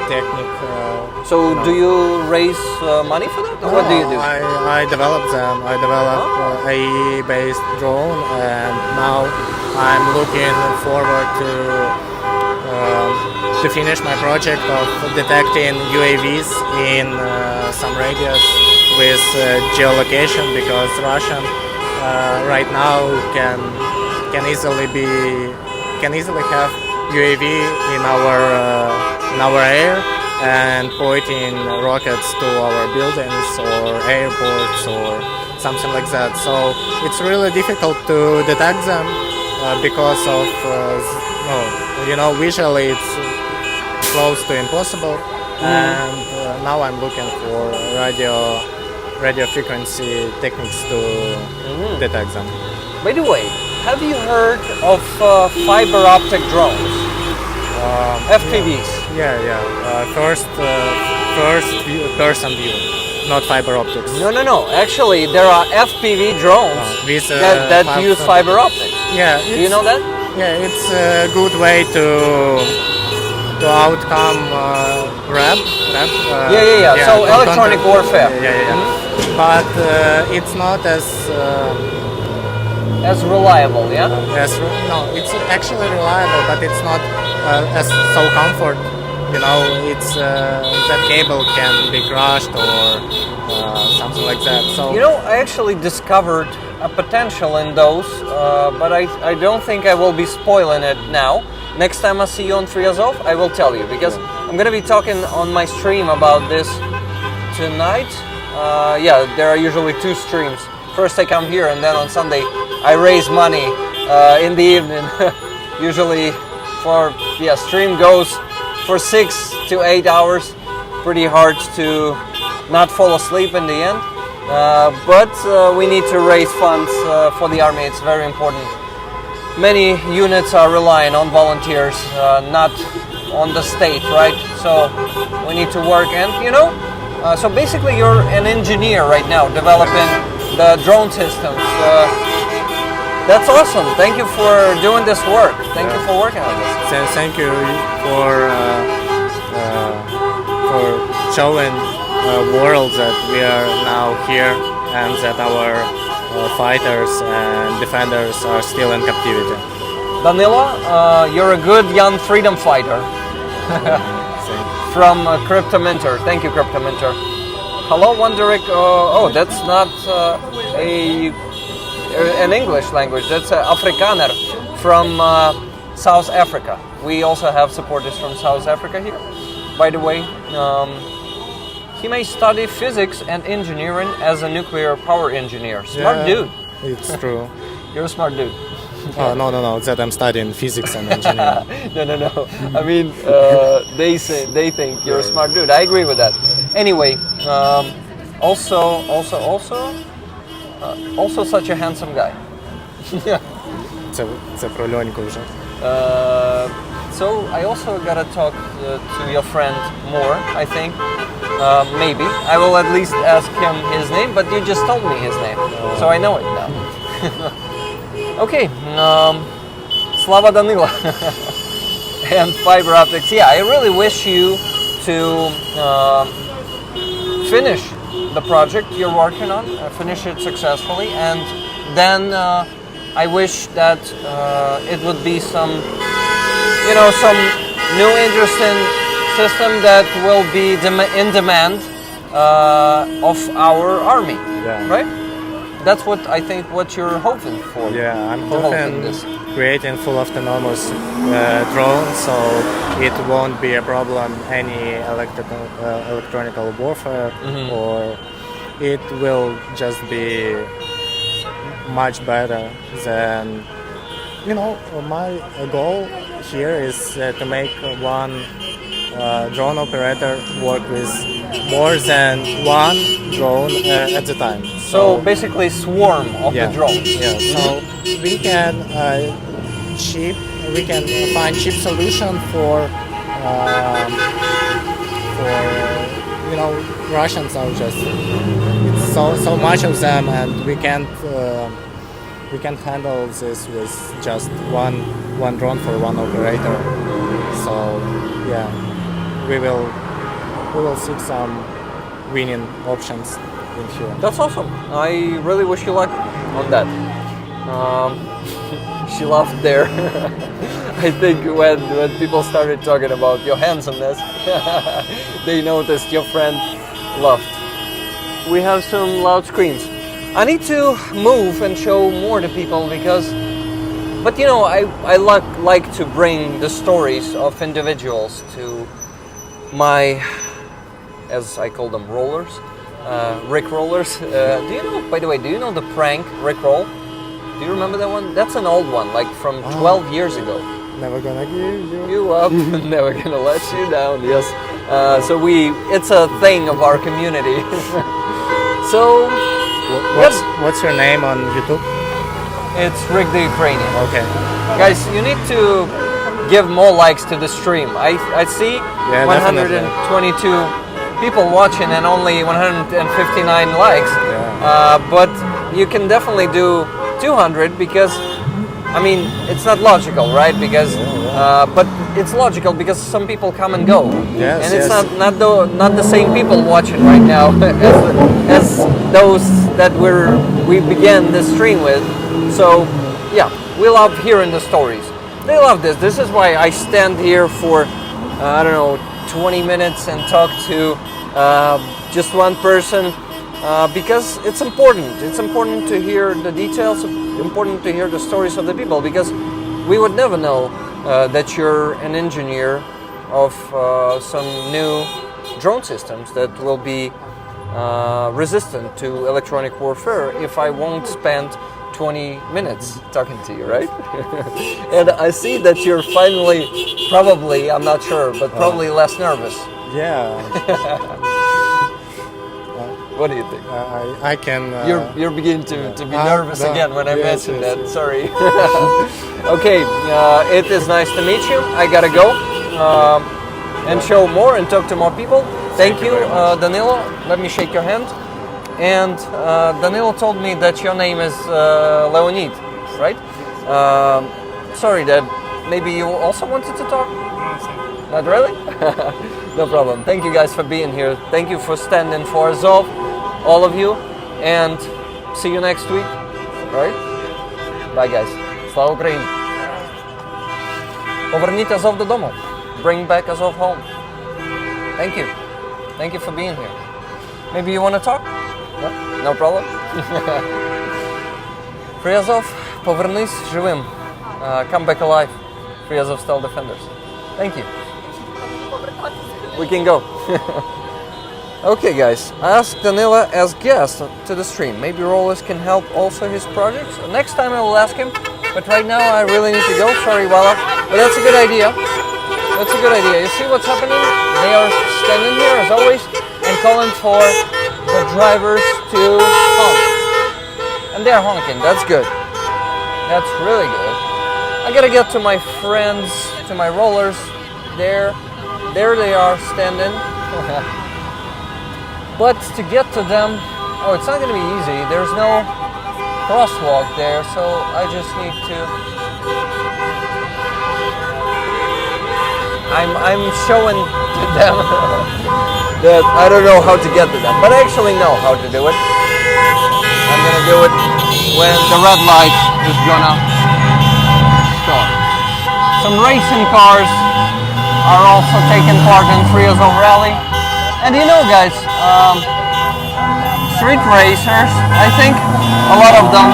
technique. So do you raise money for that, or what do you do? I developed them. I developed AI-based drone, and now I'm looking forward to finish my project of detecting UAVs in some radius with geolocation, because Russian right now can easily have UAV in our air and pointing rockets to our buildings or airports or something like that. So it's really difficult to detect them because of visually it's close to impossible. And now I'm looking for radio frequency techniques to detect them. By the way, have you heard of fiber optic drones? FPVs. Yeah. First person view, not fiber optics. No. Actually, there are FPV drones that use fiber optics. Yeah. Do you know that? Yeah, it's a good way to outcome RAB. Yeah. So electronic warfare. Yeah. But it's not as reliable, yeah? It's actually reliable, but it's not as so comfort. You know, it's that cable can be crushed or something like that. So you know, I actually discovered a potential in those, but I don't think I will be spoiling it now. Next time I see you on Free Azov, I will tell you, because I'm gonna be talking on my stream about this tonight. There are usually two streams. First I come here, and then on Sunday I raise money in the evening. Usually stream goes for 6 to 8 hours. Pretty hard to not fall asleep in the end. But we need to raise funds for the army. It's very important. Many units are relying on volunteers, not on the state, right? So we need to work, and so basically you're an engineer right now, developing the drone systems. That's awesome. Thank you for doing this work. Thank you for working on this. Thank you for showing world that we are now here and that our fighters and defenders are still in captivity. Danilo, you're a good young freedom fighter. From Cryptominter. Thank you, Cryptominter. Hello, wondering. Oh, that's not an English language. That's Afrikaner from South Africa. We also have supporters from South Africa here. By the way, he may study physics and engineering as a nuclear power engineer. Smart dude. It's true. You're a smart dude. Oh, no. That I'm studying physics and engineering. No. I mean, they think you're a smart dude. I agree with that. Anyway, also such a handsome guy. Це про Льоньку вже. So I also gotta talk to your friend more, I think. Maybe. I will at least ask him his name, but you just told me his name, so I know it now. Okay, Slava Danila and fiber optics. Yeah, I really wish you to finish the project you're working on, finish it successfully, and then I wish that it would be some new interesting system that will be in demand of our army, right? That's what I think. What you're hoping for? Yeah, I'm hoping creating full autonomous drone, so it won't be a problem any electronic warfare, or it will just be much better than. My goal here is to make one drone operator work with more than one drone at a time. So basically swarm of the drones. Yeah. So we can find cheap solution for Russians are just it's so much of them, and we can't handle this with just one drone for one operator. So yeah, we will seek some winning options in here. That's awesome. I really wish you luck on that. She laughed there. I think when people started talking about your handsomeness, they noticed your friend laughed. We have some loud screens. I need to move and show more to people but I like to bring the stories of individuals to my, as I call them, rollers, Rick rollers. By the way, do you know the prank Rick roll? Do you remember that one? That's an old one, like from 12 years ago. Never gonna give you up, never gonna let you down. Yes. So it's a thing of our community. So. What's your name on YouTube? It's Rick the Ukrainian. Okay. Guys, you need to give more likes to the stream. I see 122 people watching and only 159 likes. Yeah. But you can definitely do 200 because, it's not logical, right? Because, but it's logical because some people come and go. Yes, and it's not the same people watching right now as those that we began the stream with. So yeah, we love hearing the stories. They love this. This is why I stand here for 20 minutes and talk to just one person because it's important. It's important to hear the details. Important to hear the stories of the people because we would never know that you're an engineer of some new drone systems that will be resistant to electronic warfare if I won't spend 20 minutes talking to you, right? And I see that you're finally, probably, I'm not sure, but probably less nervous. Yeah. What do you think? I can. You're beginning to be nervous again when I mentioned that. Yes. Sorry. Okay, it is nice to meet you. I gotta go and show more and talk to more people. Thank you, Danilo. Let me shake your hand. And Danilo told me that your name is Leonid. right? Sorry, Dad. Maybe you also wanted to talk? Not really? No problem. Thank you guys for being here. Thank you for standing for Azov, all of you. And see you next week. All right? Bye, guys. Слава Україні! Поверніть Азов додому. Bring back Azov home. Thank you. Thank you for being here. Maybe you want to talk? No? No problem? Free Azov, повернись живим. Come back alive. Free Azovstal defenders. Thank you. We can go. Okay, guys. Ask Danila as guest to the stream. Maybe Rollers can help also his projects. Next time I will ask him. But right now I really need to go. Sorry, Walla. But that's a good idea. That's a good idea. You see what's happening? They are standing here as always and calling for the drivers to honk. And they're honking. That's good. That's really good. I gotta get to my friends, to my rollers. There they are standing. But to get to them, oh, it's not gonna be easy. There's no crosswalk there, so I just need to. I'm showing to them that I don't know how to get to them, but I actually know how to do it. I'm gonna do it when the red light is gonna start. Some racing cars are also taking part in Free Azov Rally. And you know, guys, street racers, I think a lot of them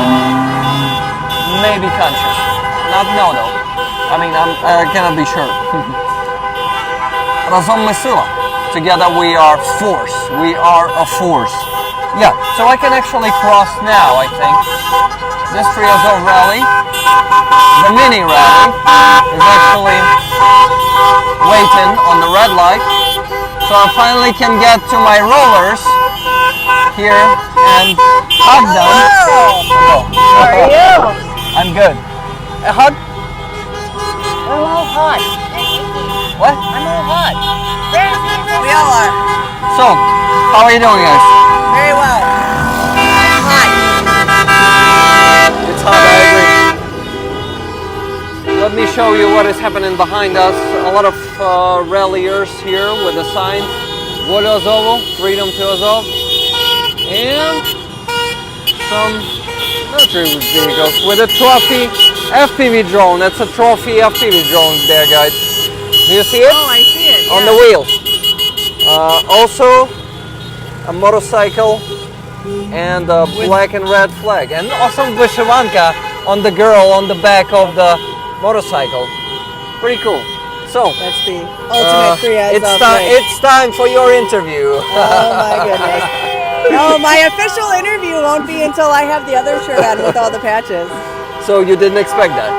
may be conscious. Not now, though. I mean, I cannot be sure. Razom my sila. Together we are force. We are a force. Yeah, so I can actually cross now, I think. This Free Azov Rally, the mini rally, is actually waiting on the red light. So I finally can get to my rollers here and hug them. Hello. How are you? I'm good. A hug? I'm all hot. What? I'm all hot. We all are. So, how are you doing, guys? Very well. I'm hot. It's hot, I agree. Let me show you what is happening behind us. A lot of ralliers here with the sign Volyo Azovu, Freedom to Azov, and some military vehicles with a trophy FPV drone. That's a trophy FPV drone there, guys. Do you see it? Oh, I see it. On the wheel. Also a motorcycle and a black and red flag, and awesome vyshivanka on the girl on the back of the motorcycle. Pretty cool. So That's the ultimate Free Azov race. it's time for your interview. Oh my goodness. No, my official interview won't be until I have the other shirt on with all the patches. So you didn't expect that?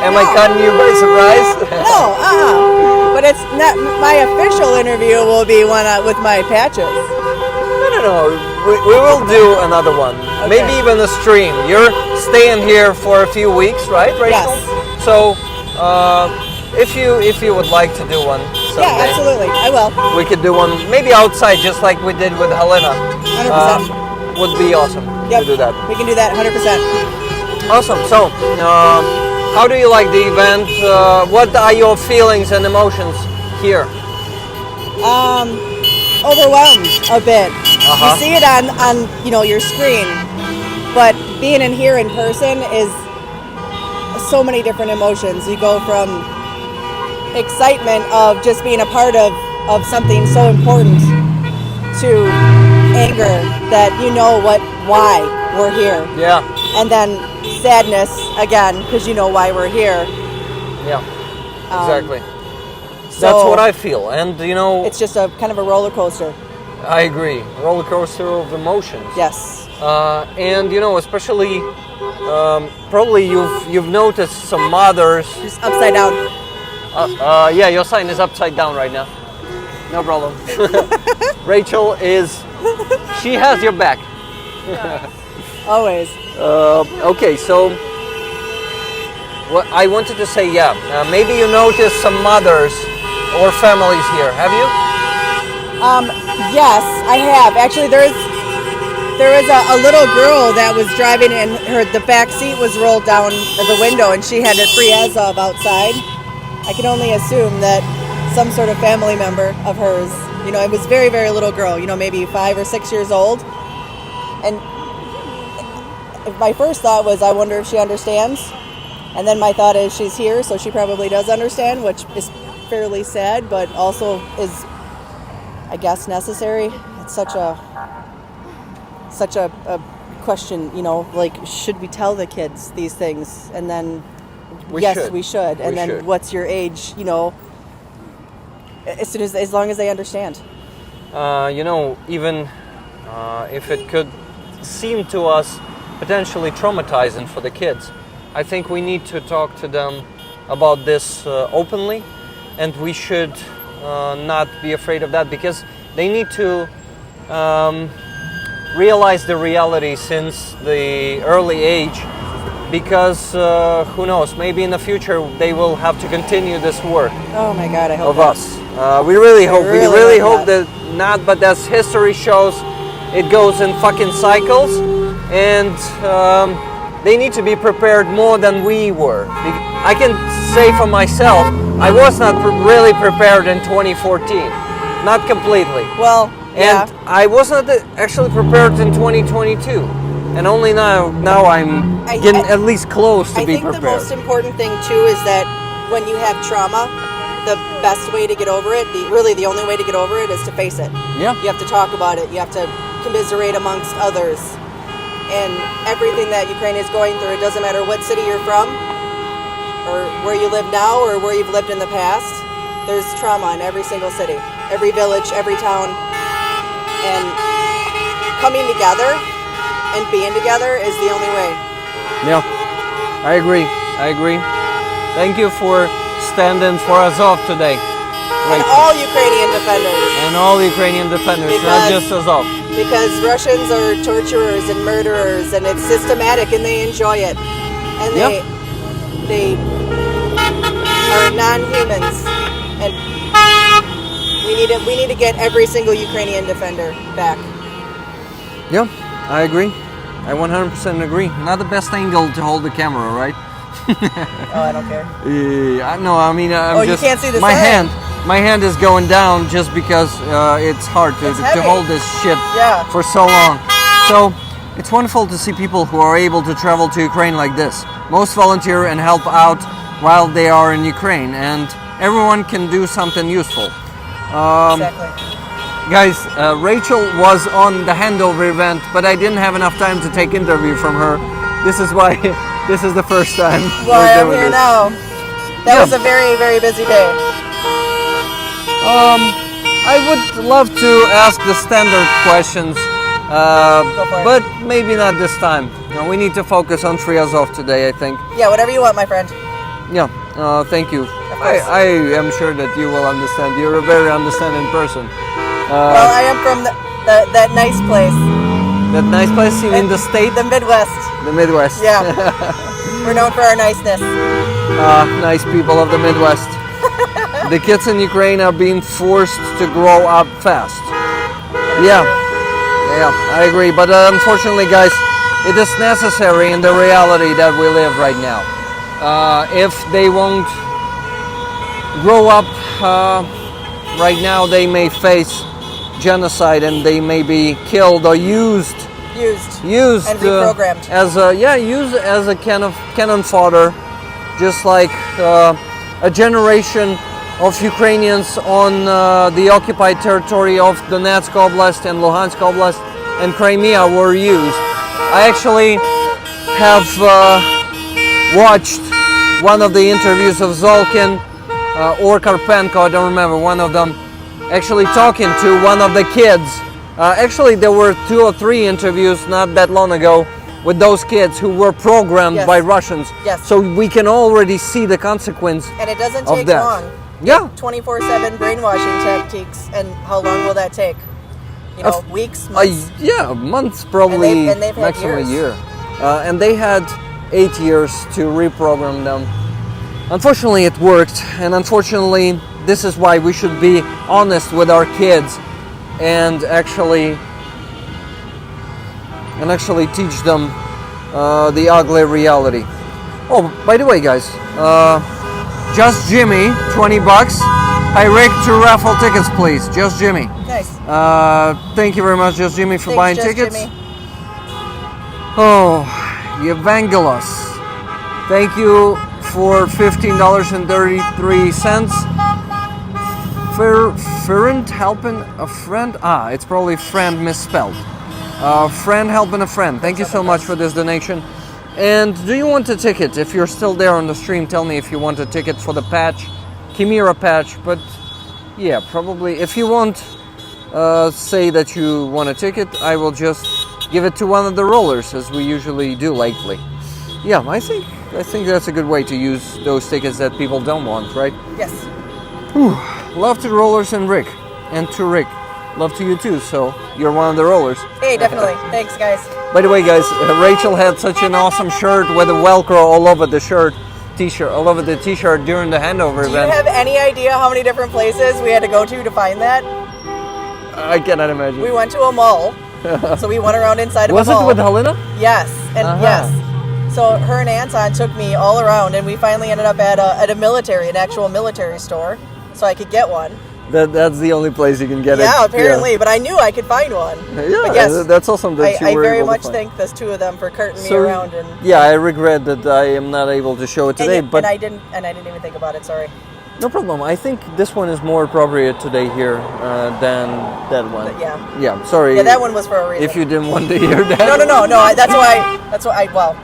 Am no. I cutting you by surprise? No, But it's not, my official interview will be one with my patches. No. We will do another one. Okay. Maybe even a stream. You're staying here for a few weeks, right, Rachel? Yes. So, if you would like to do one someday, Yeah, absolutely. I will. we could do one maybe outside, just like we did with Helena. 100%. Would be awesome Yep. to do that. We can do that 100%. Awesome. So, how do you like the event? What are your feelings and emotions here? Overwhelmed a bit. Uh-huh. You see it on your screen, but being in here in person is so many different emotions. You go from excitement of just being a part of something so important to anger that you know why we're here. Yeah. And then sadness again because you know why we're here. Yeah. Exactly. So That's what I feel, and it's just a kind of a roller coaster. I agree. Roller coaster of emotions. Yes. And especially, probably you've noticed some mothers. Just upside down. Yeah, your sign is upside down right now. No problem. Rachel she has your back. Always. Okay, so what I wanted to say, maybe you noticed some mothers or families here. Have you? Yes, I have. Actually, there's There was a little girl that was driving and the back seat was rolled down the window and she had a free Azov outside. I can only assume that some sort of family member of hers, it was very, very little girl, maybe 5 or 6 years old. And my first thought was, I wonder if she understands. And then my thought is, she's here, so she probably does understand, which is fairly sad, but also is, I guess, necessary. It's such a question, should we tell the kids these things? And then, we should. And then, what's your age? As long as they understand. Even if it could seem to us potentially traumatizing for the kids, I think we need to talk to them about this openly, and we should not be afraid of that, because they need to realize the reality since the early age, because who knows, maybe in the future they will have to continue this work. Oh my God, I hope of us. We really hope that not, but as history shows, it goes in fucking cycles, and they need to be prepared more than we were. I can say for myself, I was not really prepared in 2014, not completely. Well, and I was not actually prepared in 2022, and only now I'm getting at least close to be prepared. I think the most important thing too is that when you have trauma, the best way to get over it, the only way to get over it, is to face it. Yeah. You have to talk about it. You have to commiserate amongst others. And everything that Ukraine is going through, it doesn't matter what city you're from, or where you live now, or where you've lived in the past, there's trauma in every single city, every village, every town. And coming together and being together is the only way. Yeah, I agree. Thank you for standing for Azov today. And all Ukrainian defenders. Not just Azov. Because Russians are torturers and murderers, and it's systematic, and they enjoy it. And they are non-humans. And we need to get every single Ukrainian defender back. Yeah, I agree. I 100% agree. Not the best angle to hold the camera, right? Oh, I don't care. I'm just, you can't see the My hand is going down just because it's hard to hold this shit for so long. So it's wonderful to see people who are able to travel to Ukraine like this. Most volunteer and help out while they are in Ukraine, and everyone can do something useful. Exactly. Guys, Rachel was on the handover event, but I didn't have enough time to take interview from her. This is why this is the first time. Well, I'm here now. That was a very, very busy day. I would love to ask the standard questions, but maybe not this time. No, we need to focus on Free Azov today, I think. Yeah, whatever you want, my friend. Yeah, thank you. I am sure that you will understand. You're a very understanding person. Well, I am from that nice place. That nice place? You mean the state? The Midwest. The Midwest. Yeah. We're known for our niceness. Nice people of the Midwest. The kids in Ukraine are being forced to grow up fast. Yeah, I agree. But unfortunately, guys, it is necessary in the reality that we live right now. If they won't grow up right now, they may face genocide, and they may be killed or used and reprogrammed used as a cannon fodder, just like a generation of Ukrainians on the occupied territory of Donetsk Oblast and Luhansk Oblast and Crimea were used. I actually have watched one of the interviews of Zolkin or Karpenko, I don't remember, one of them, actually talking to one of the kids. Actually, there were 2 or 3 interviews not that long ago with those kids who were programmed by Russians. Yes. So we can already see the consequence and it doesn't of take that. long. Yeah. 24/7 brainwashing tactics, and how long will that take? Weeks, months? Months probably, and they've had maximum years. a year. And they had 8 years to reprogram them. Unfortunately, it worked, and unfortunately, this is why we should be honest with our kids and actually and actually teach them the ugly reality. Oh, by the way, guys, Just Jimmy, $20. Hi Rick, 2 raffle tickets, please. Just Jimmy. Nice. Thank you very much, Just Jimmy, for Thanks, buying Just tickets. Jimmy. Oh, Evangelos, thank you for $15.33. Friend helping a friend. It's probably friend misspelled. Friend helping a friend. Thank you so much for this donation. And do you want a ticket? If you're still there on the stream, tell me if you want a ticket for the patch, Chimera patch. But yeah, probably if you want, say that you want a ticket, I will just give it to one of the rollers, as we usually do lately. Yeah, I think that's a good way to use those tickets that people don't want, right? Yes. Whew. Love to rollers and Rick, and to Rick. Love to you too. So you're one of the rollers. Hey, definitely. Thanks, guys. By the way, guys, Rachel had such an awesome shirt with a Velcro all over the shirt, t-shirt, all over the t-shirt during the handover Do you event. have any idea how many different places we had to go to find that? I cannot imagine. We went to a mall, so we went around inside of a Was mall. it with Helena? Yes, and Uh-huh. yes. So her and Anton took me all around, and we finally ended up at an actual military store, so I could get one. That's the only place you can get it. Yeah, apparently, but I knew I could find one. Yeah, But yes, that's awesome that you I were very able much to find. thank those two of them for carting me So, around, and yeah, I regret that I am not able to show it today, but I didn't even think about it. Sorry. no problem. I think this one is more appropriate today here than that one. But yeah. Yeah, sorry. Yeah, that one was for a reason. If you didn't want to hear that. No. That's why.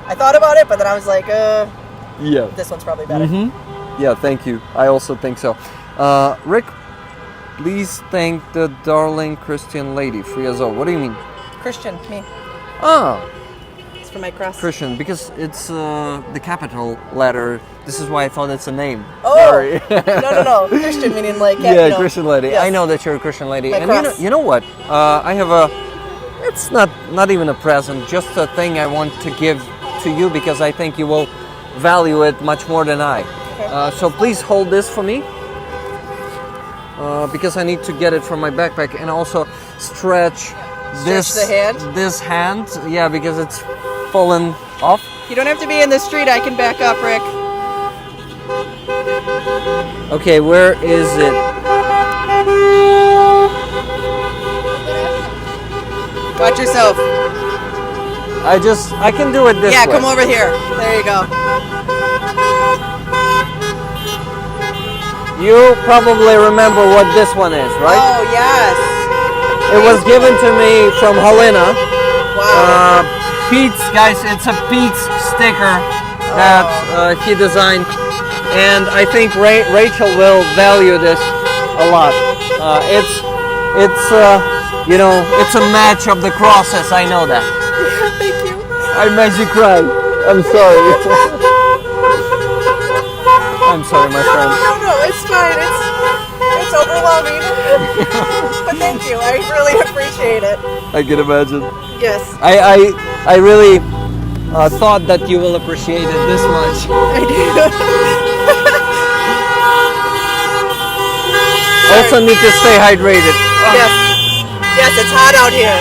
I thought about it, but then I was like, Yeah. this one's probably better. Yeah, thank you. I also think so. Rick, please thank the darling Christian lady, Free Azov. What do you mean? Christian, me. It's for my cross. Christian, because it's the capital letter. This is why I thought it's a name. Oh, Sorry. no. Christian meaning like Yeah, Christian lady. Yes. I know that you're a Christian lady. My And cross. you know what? I have it's not even a present, just a thing I want to give to you because I think you will value it much more than I. Okay. So please hold this for me. Because I need to get it from my backpack and also stretch the hand? This hand, yeah, because it's fallen off. You don't have to be in the street. I can back up, Rick. Okay, where is it? Watch yourself. I can do it this way. Yeah, come over here. There you go. You probably remember what this one is, right? Oh, yes. It was given to me from Helena. Wow. Pete's, guys, it's a Pete's sticker that he designed, and I think Rachel will value this a lot. It's it's a match of the crosses. I know that. Thank you. I made you cry. I'm sorry. I'm sorry, my friend. No, it's fine. It's overwhelming. But thank you. I really appreciate it. I can imagine. Yes. I really thought that you will appreciate it this much. I do. Also need to stay hydrated. Yes, it's hot out here.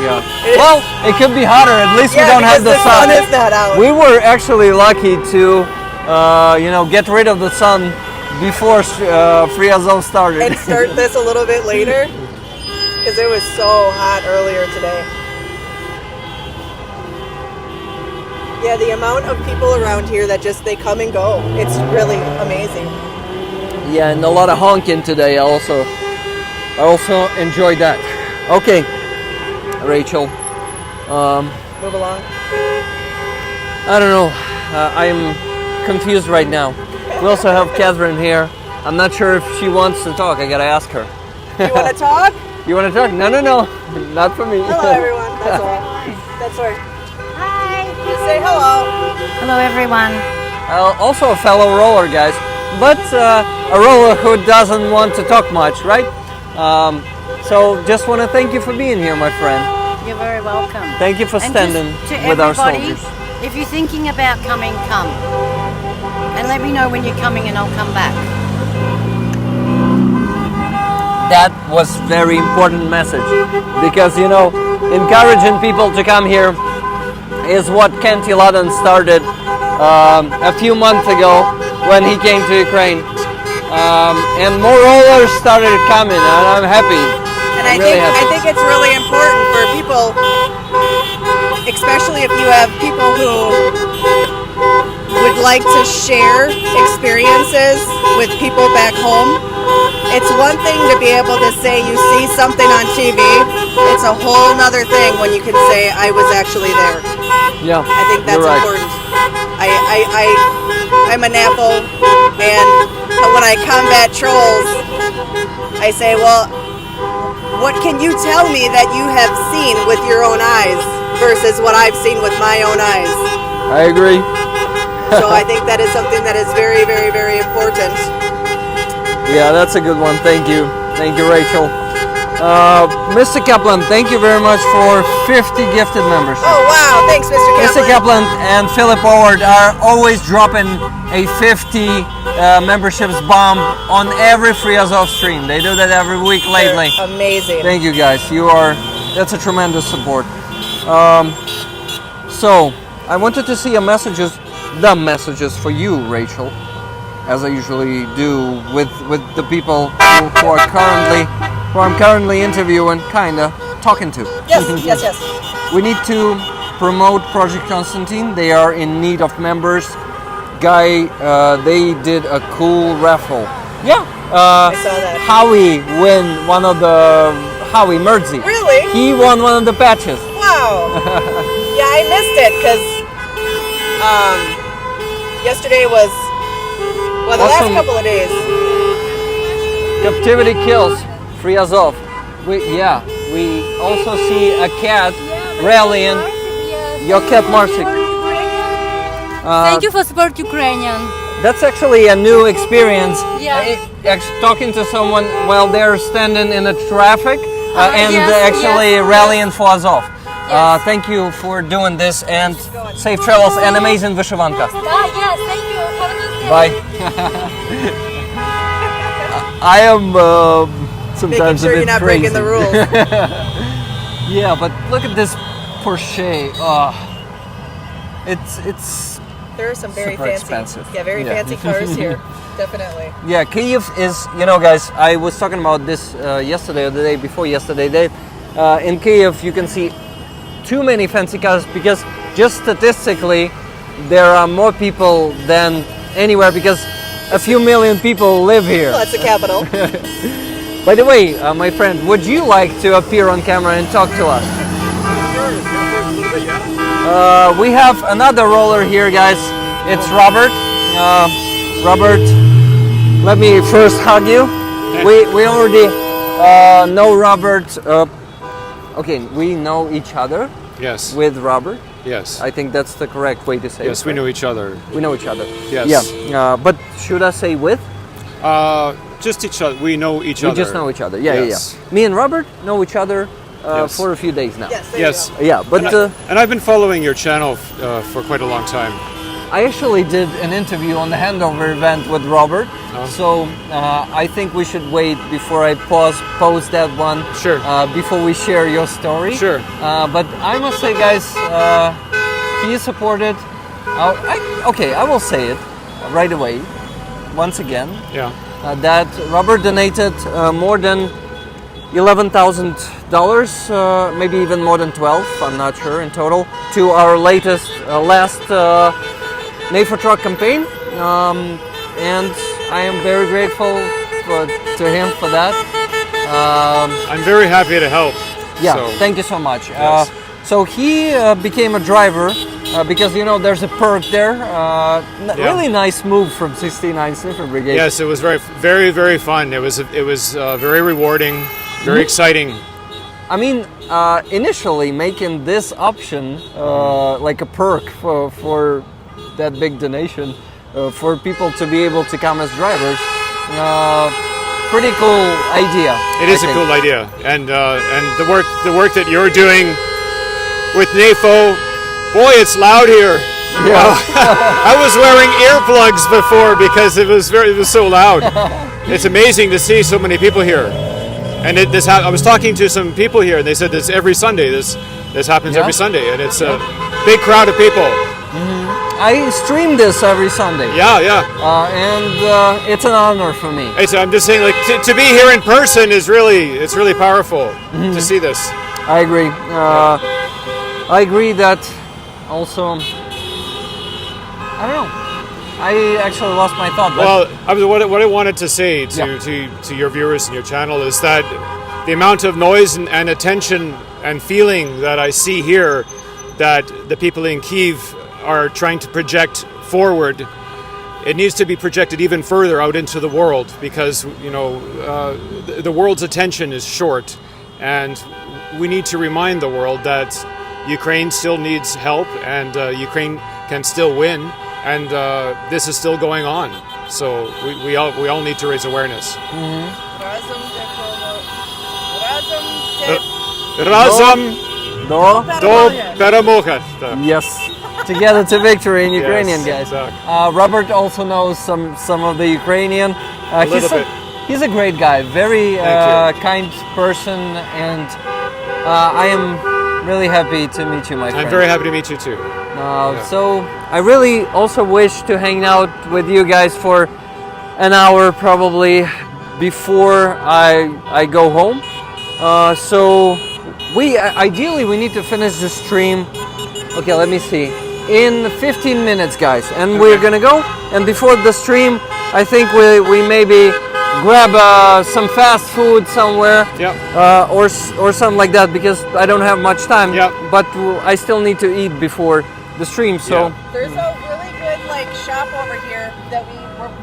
Yeah. Well, it could be hotter. At least we don't have because the sun. is not out. We were actually lucky to, get rid of the sun before Free Azov started. And start this a little bit later, because it was so hot earlier today. Yeah, the amount of people around here that they come and go. It's really amazing. Yeah, and a lot of honking today. I also enjoyed that. Okay, Rachel. Move along. I don't know. I'm confused right now. We also have Catherine here. I'm not sure if she wants to talk. I gotta ask her. You want to talk? You want to talk? No, not for me. Hello, everyone. That's all. That's all. Hi. Just say hello. Hello, everyone. Also a fellow roller, guys, but a roller who doesn't want to talk much, right? So just want to thank you for being here, my friend. You're very welcome. Thank you for And standing just to with our everybody, soldiers. if you're thinking about coming, come. And let me know when you're coming and I'll come back. that was very important message, because encouraging people to come here is what Kenty Laden started a few months ago when he came to Ukraine, and more rollers started coming, and I'm happy. And I think it's really important for people, especially if you have people who would like to share experiences with people back home. It's one thing to be able to say you see something on TV. It's a whole nother thing when you can say I was actually there. Yeah, I think that's you're right. important. I'm a NAPO, and when I combat trolls, I say, well, what can you tell me that you have seen with your own eyes versus what I've seen with my own eyes? I agree. So I think that is something that is very, very, very important. Yeah, that's a good one. Thank you, Rachel. Mr. Kaplan, thank you very much for 50 gifted members. Oh wow, thanks, Mr. Kaplan. Mr. Kaplan and Philip Howard are always dropping a 50 memberships bomb on every Free Azov stream. They do that every week lately. They're amazing. Thank you guys. That's a tremendous support. So I wanted to see the messages for you, Rachel, as I usually do with the people who I'm currently interviewing, kinda talking to. Yes. We need to promote Project Constantine. They are in need of members. Guy, they did a cool raffle. Yeah. I saw that. Howie Howie Mertzi. Really? He won one of the patches. Wow. Yeah, I missed it because yesterday was the Awesome. last couple of days. Captivity kills. Free Azov. We also see a cat rallying. Your cat Marsik. Thank you for support Ukrainian. That's actually a new experience. Yeah. Talking to someone while they're standing in the traffic and yes, rallying for Azov. Thank you for doing this, and safe travels and amazing vyshivanka. Yes, thank you. Have a nice day. Bye. I am sometimes Making sure a bit you're not crazy. breaking the rules. Yeah, but look at this Porsche. It's There are some very super fancy, expensive. fancy cars here. Definitely. Yeah, Kyiv is, guys, I was talking about this yesterday or the day before yesterday. In Kyiv, you can see too many fancy cars because just statistically, there are more people than anywhere because a few million people live here. Well, that's the capital. By the way, my friend, would you like to appear on camera and talk to us? We have another roller here, guys. It's Robert. Robert, let me first hug you. We already know Robert. Okay, we know each other. Yes. With Robert. Yes. I think that's the correct way to say it. Yes, we know each other. We know each other. Yes. Yeah. But should I say with? Just each other. We know each other. We just know each other. Yeah, yes. yeah. Me and Robert know each other for a few days now. Yes. Yeah, but and I've been following your channel for quite a long time. I actually did an interview on the handover event with Robert, so I think we should wait before I post that one. Sure. Before we share your story. Sure. But I must say, guys, he supported. I will say it right away, once again. Yeah. That Robert donated more than $11,000, maybe even more than 12. I'm not sure in total to our last NAFO truck campaign, and I am very grateful to him for that. I'm very happy to help. Yeah, so. Thank you so much. Yes. So he became a driver because there's a perk there. Really nice move from 69 Sniffer Brigade. Yes, it was very, very, very fun. It was very rewarding, very exciting. I mean, initially making this option like a perk for that big donation for people to be able to come as drivers. Pretty cool idea. It is a cool idea, and the work that you're doing with NAFO, boy, it's loud here. Yeah. I was wearing earplugs before because it was so loud. It's amazing to see so many people here. And I was talking to some people here, and they said this every Sunday. This happens every Sunday, and it's a big crowd of people. I stream this every Sunday. Yeah. And it's an honor for me. I'm just saying, like, to be here in person is really powerful to see this. I agree. I agree that also. I don't know. I actually lost my thought. Well, what I wanted to say to your viewers and your channel is that the amount of noise and attention and feeling that I see here, that the people in Kyiv are trying to project forward, it needs to be projected even further out into the world, because the world's attention is short, and we need to remind the world that Ukraine still needs help, and Ukraine can still win. And this is still going on, so we all need to raise awareness. Razom do перемоги. Yes, together to victory in Ukrainian, yes, guys. Exactly. Robert also knows some of the Ukrainian. A little bit. He's a great guy, very kind person, and I am really happy to meet you, my friend. I'm very happy to meet you too. So I really also wish to hang out with you guys for an hour probably before I go home. So ideally we need to finish the stream. Okay, let me see. In 15 minutes, guys, and we're gonna go. And before the stream, I think we maybe grab some fast food somewhere, or something like that, because I don't have much time. But I still need to eat before the stream. So there's a really good shop over here that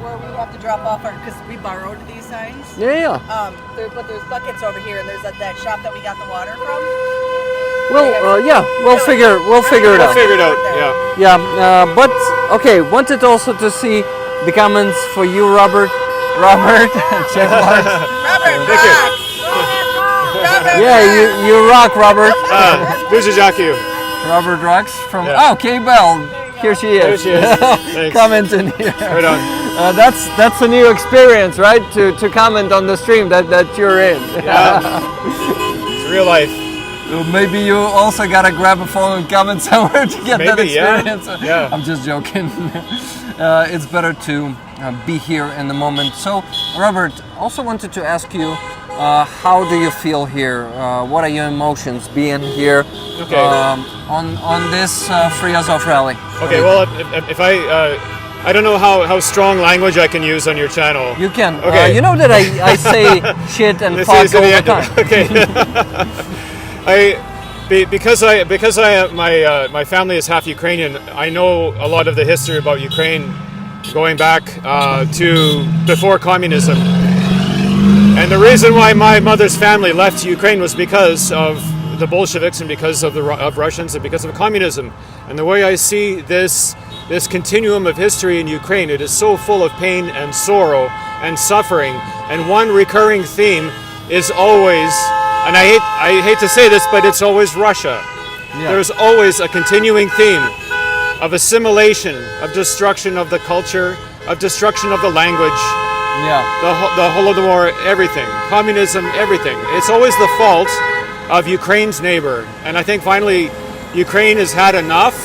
where we have to drop off because we borrowed these signs. But there's buckets over here, and there's that shop that we got the water from. We'll figure it out. We'll figure it out. But okay, wanted also to see the comments for you, Robert. Check marks. Robert rocks. You rock, Robert. Robert Robert rocks from K-Bell. Here she is. Commenting here. Right on. That's a new experience, right? To comment on the stream that you're in. It's real life. Maybe you also gotta grab a phone and comment somewhere to get that experience. Yeah. I'm just joking. It's better to be here in the moment. So, Robert, also wanted to ask you, how do you feel here? What are your emotions being here on this Free Azov rally? Okay, well, if I don't know how strong language I can use on your channel. You can. Okay. You know that I say shit and fuck all the time. Okay. Because my family is half Ukrainian, I know a lot of the history about Ukraine going back to before communism. And the reason why my mother's family left Ukraine was because of the Bolsheviks and because of Russians and because of communism. And the way I see this continuum of history in Ukraine, it is so full of pain and sorrow and suffering. And one recurring theme is always, and I hate to say this, but it's always Russia. Yeah. There's always a continuing theme of assimilation, of destruction of the culture, of destruction of the language. The Holodomor, everything, communism, everything. It's always the fault of Ukraine's neighbor. And I think finally Ukraine has had enough,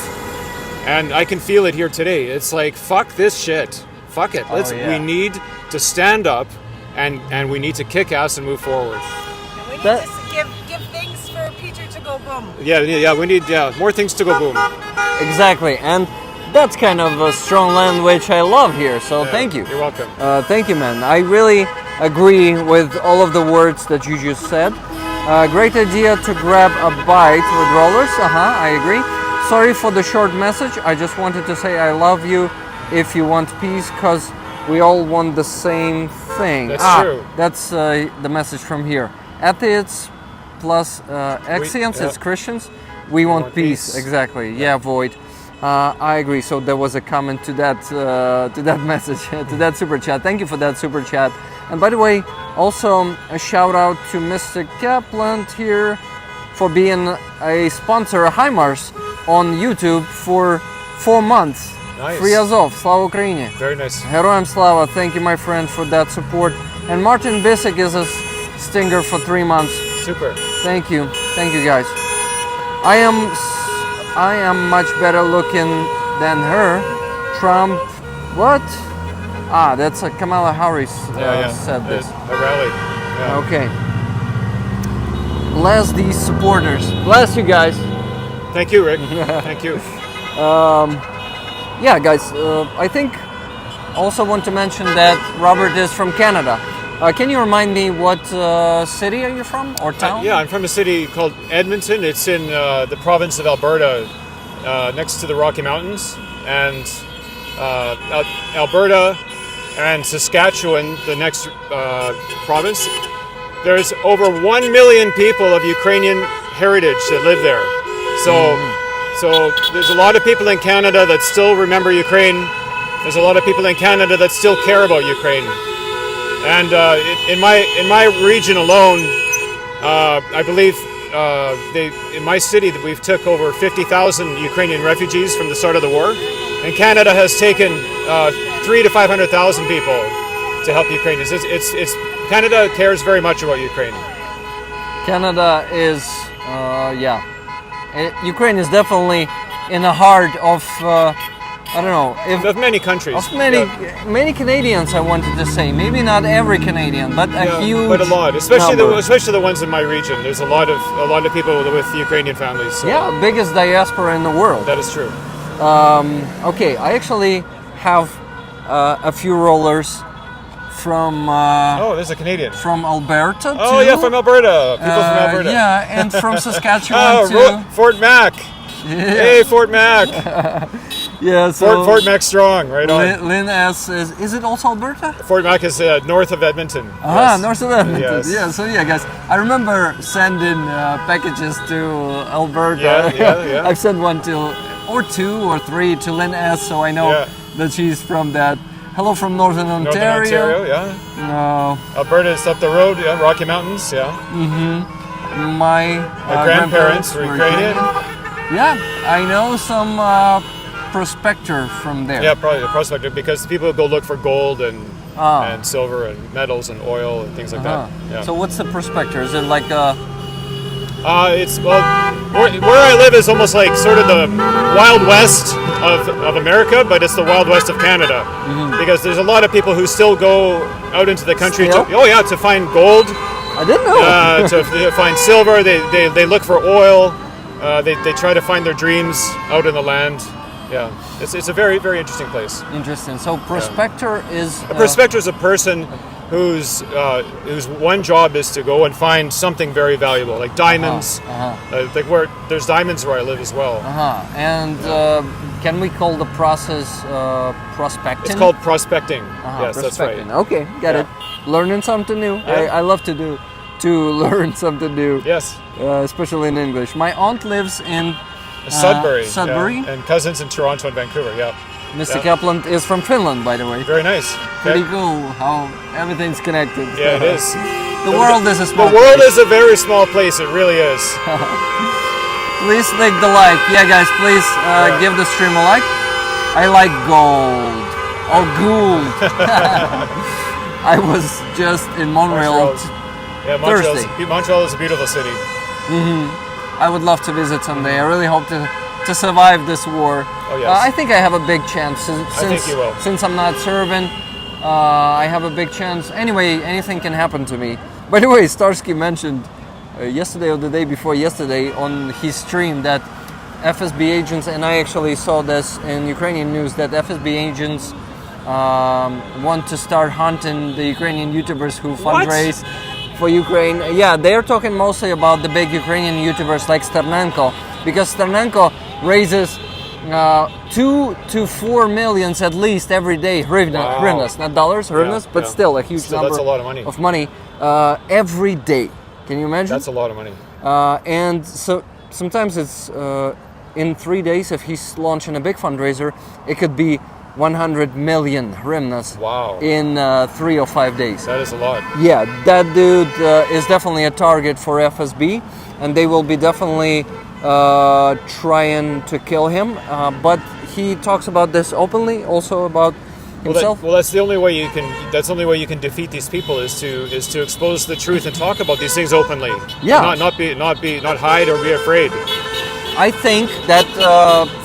and I can feel it here today. It's like, fuck this shit. Fuck it. We need to stand up, and we need to kick ass and move forward. And we need to give things for Peter to go boom. We need more things to go boom. Exactly. And that's kind of a strong language I love here, so thank you. You're welcome. Thank you, man. I really agree with all of the words that you just said. Great idea to grab a bite with rollers. I agree. Sorry for the short message. I just wanted to say I love you if you want peace, because we all want the same thing. That's true. That's the message from here. Atheists plus Axians, it's Christians. We want peace. Exactly. Void. I agree. So there was a comment to that message, to that super chat. Thank you for that super chat. And by the way, also a shout out to Mr. Kaplan here for being a sponsor, HIMARS, on YouTube for 4 months. Nice. Free Azov, Slava Ukraini. Very nice. Heroям Slava. Thank you, my friend, for that support. And Martin Bisek is a stinger for 3 months. Super. Thank you guys. I am much better looking than her. Trump, what? Ah, that's Kamala Harris said this. A rally. Yeah. Okay. Bless these supporters. Bless you guys. Thank you, Rick. Thank you. Yeah, guys. I think also want to mention that Robert is from Canada. Can you remind me what city are you from or town? Yeah, I'm from a city called Edmonton. It's in the province of Alberta, next to the Rocky Mountains, and Alberta and Saskatchewan, the next province. There's over 1 million people of Ukrainian heritage that live there. So there's a lot of people in Canada that still remember Ukraine. There's a lot of people in Canada that still care about Ukraine. And in my region alone, I believe in my city that we've took over 50,000 Ukrainian refugees from the start of the war, and Canada has taken 300,000 to 500,000 people to help Ukrainians. It's Canada cares very much about Ukraine. Canada is, Ukraine is definitely in the heart of. I don't know. Of many countries. Of many Canadians, I wanted to say. Maybe not every Canadian, but a huge but a lot. Especially number. the ones in my region. There's a lot of people with Ukrainian families. So. Yeah, biggest diaspora in the world. That is true. Okay, I actually have a few rollers from. There's a Canadian. From Alberta. Oh, yeah, from Alberta. People from Alberta. Yeah, and from Saskatchewan too. Fort Mac. Yeah. Hey, Fort Mac. Yeah, so Fort Mac strong, right on. Lynn S is it also Alberta? Fort Mac is north of Edmonton. Yes. North of Edmonton. Yes. Yeah, so yeah, guys, I remember sending packages to Alberta. Yeah. I've sent one or two or three to Lynn S, so I know that she's from that. Hello from Northern Ontario. Northern Ontario, yeah. Alberta is up the road, yeah. Rocky Mountains, yeah. Mm-hmm. My grandparents were Ukrainian. Yeah, I know some prospector from there. Yeah, probably a prospector, because people go look for gold and silver and metals and oil and things like that. Yeah. So what's the prospector? Is it like a? Where I live is almost like sort of the Wild West of America, but it's the Wild West of Canada, because there's a lot of people who still go out into the country to find gold. I didn't know. To find silver. They look for oil. They try to find their dreams out in the land. Yeah, it's a very, very interesting place. Interesting. So prospector is a prospector is a person whose one job is to go and find something very valuable, like diamonds. Like where there's diamonds where I live as well. And can we call the process prospecting? It's called prospecting. Yes, prospecting. That's right. Okay, got it. Learning something new. I love to learn something new. Yes. Especially in English. My aunt lives in Sudbury. Sudbury. Yeah. And cousins in Toronto and Vancouver. Yeah. Mr. Kaplan is from Finland, by the way. Very nice. Pretty cool how everything's connected. Yeah, it is. The world is a small place. The world place. is a very small place. It really is. Please click the like. Yeah, guys, please give the stream a like. I like gold. Oh, gold. I was just in Montreal. Montreal is a beautiful city. I would love to visit someday. I really hope to survive this war. Oh, yes. I think I have a big chance. I think you will. Since I'm not serving, I have a big chance. Anyway, anything can happen to me. By the way, Starsky mentioned yesterday or the day before yesterday on his stream that FSB agents, and I actually saw this in Ukrainian news, that FSB agents want to start hunting the Ukrainian YouTubers who fundraise for Ukraine. Yeah, they're talking mostly about the big Ukrainian YouTubers like Sternenko, because Sternenko raises 2 to 4 millions at least every day, hryvnias, not dollars, hryvnias, but still a huge number. That's a lot of money. Every day. Can you imagine? That's a lot of money. And so sometimes it's in 3 days, if he's launching a big fundraiser, it could be 100 million hryvnias in 3 or 5 days. That is a lot. Yeah, that dude is definitely a target for FSB, and they will be definitely trying to kill him. But he talks about this openly, also about himself. Well, that's the only way you can. That's the only way you can defeat these people is to expose the truth and talk about these things openly. Yeah. Not hide or be afraid. I think that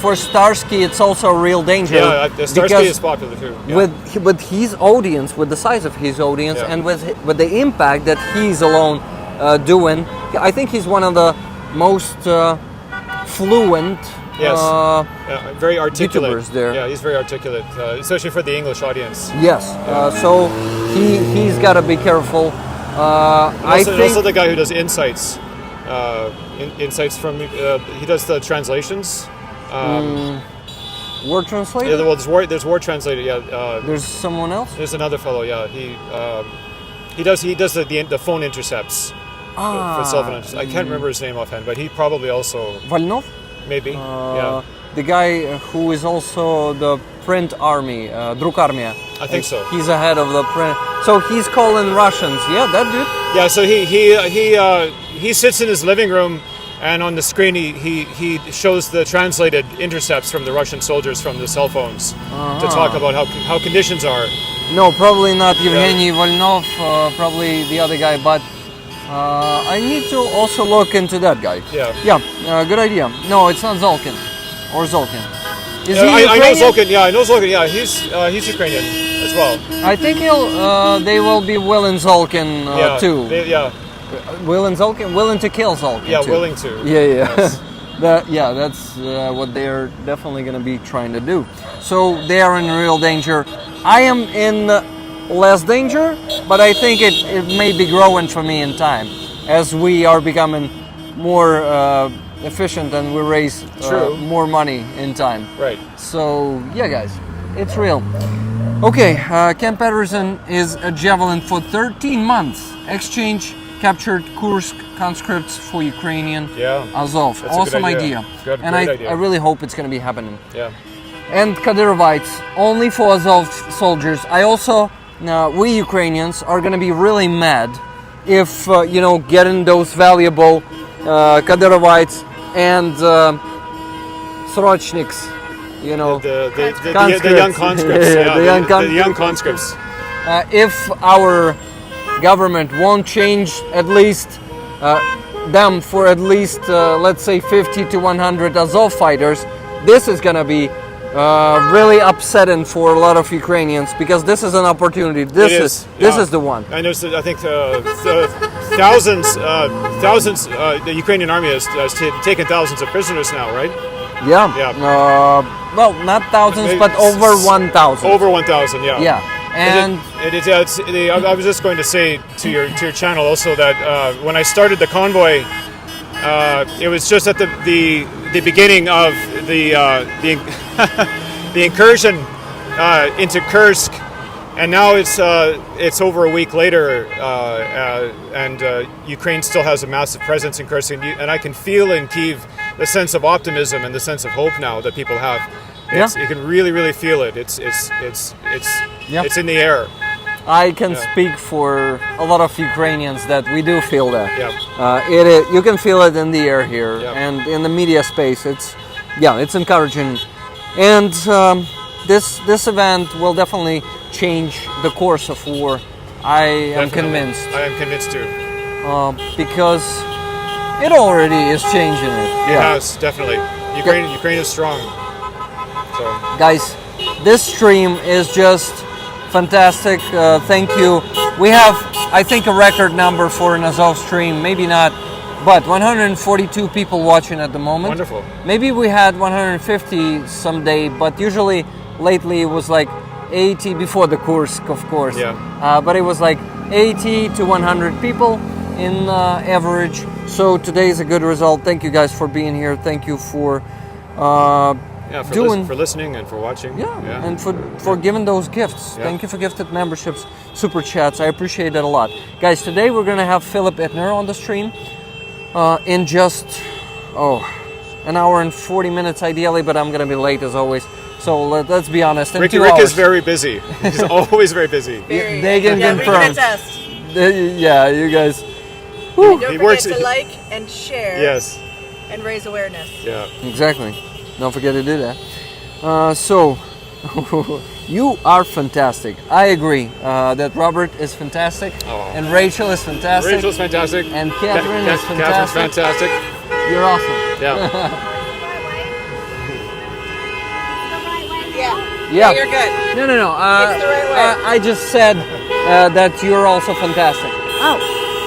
for Starsky it's also a real danger. Yeah, Starsky is popular too. Yeah. With his audience, with the size of his audience, Yeah. and with the impact that he's alone doing, I think he's one of the most fluent. Yes. Very articulate. YouTubers there. Yeah, he's very articulate, especially for the English audience. Yes. So he's got to be careful. I think also the guy who does insights. Insights from he does the translations. word translator. Yeah, well, there's word translator. Yeah. There's someone else. There's another fellow. Yeah, he does the phone intercepts for cell phone intercepts. I can't remember his name offhand, but he probably also Volnov. maybe. Yeah. The guy who is also the print army, Druk Armia. I think so. He's ahead of the print. So he's calling Russians. Yeah, that dude. Yeah, so he sits in his living room, and on the screen he shows the translated intercepts from the Russian soldiers from the cell phones to talk about how conditions are. No, probably not Yevgeny Volnov. Probably the other guy, but I need to also look into that guy. Yeah. Yeah, good idea. No, it's not Zolkin or Zolkin. Is he I know Ukrainian? Zolkin. Yeah, I know Zolkin. Yeah, he's Ukrainian as well. I think they will be willing Zolkin too. Willing Zolkin, willing to kill Zolkin. Yeah, too. willing to. Yeah. Yes. That's what they're definitely going to be trying to do. So they are in real danger. I am in less danger, but I think it may be growing for me in time as we are becoming more efficient and we raise more money in time. Right. So yeah, guys, it's real. Okay, Camp Patterson is a javelin for 13 months. Exchange captured Kursk conscripts for Ukrainian Azov. That's awesome a good idea. Good, And great idea. I really hope it's going to be happening. Yeah. And Kadyrovites, only for Azov soldiers. I also, we Ukrainians are going to be really mad if, getting those valuable Kadyrovites and Srochniks, the young conscripts. The young conscripts. If our government won't change at least them for at least, let's say, 50 to 100 Azov fighters, this is going to be really upsetting for a lot of Ukrainians because this is an opportunity. This is the one. And there's, I think, thousands. The Ukrainian army has taken thousands of prisoners now, right? Yeah. Yeah. Well, not thousands, but over 1,000. Over 1,000. Yeah. Yeah. And I was just going to say to your channel also that when I started the convoy, it was just at the beginning of the incursion into Kursk, and now it's over a week later, and Ukraine still has a massive presence in Kursk, and I can feel in Kyiv the sense of optimism and the sense of hope now that people have. You can really feel it. It's in the air. I can speak for a lot of Ukrainians that we do feel that. Yeah. You can feel it in the air here and in the media space. It's encouraging, and this event will definitely change the course of war. I am convinced. I am convinced too. Because it already is changing it. It has, definitely. Ukraine is strong. So. Guys, this stream is just fantastic. Thank you. We have, I think, a record number for an Azov stream. Maybe not, but 142 people watching at the moment. Wonderful. Maybe we had 150 someday, but usually lately it was like 80 before the Kursk, of course. Yeah. But it was like 80 to 100 people in average. So today is a good result. Thank you guys for being here. Thank you for for listening and for watching. And for giving those gifts. Thank you for gifted memberships, super chats. I appreciate that a lot. Guys, today we're going to have Philip Ittner on the stream in just an hour and 40 minutes ideally, but I'm going to be late as always. So let's be honest. Rick is very busy. He's always very busy. They can confirm. Yeah, you guys. And don't forget to like and share. Yes. And raise awareness. Yeah. Exactly. Don't forget to do that. So, You are fantastic. I agree that Robert is fantastic, and Rachel is fantastic. Rachel's fantastic. And Catherine is Catherine's fantastic. fantastic. You're awesome. Yeah. Yeah. You're good. No. It's the right way. I just said that you're also fantastic. Oh,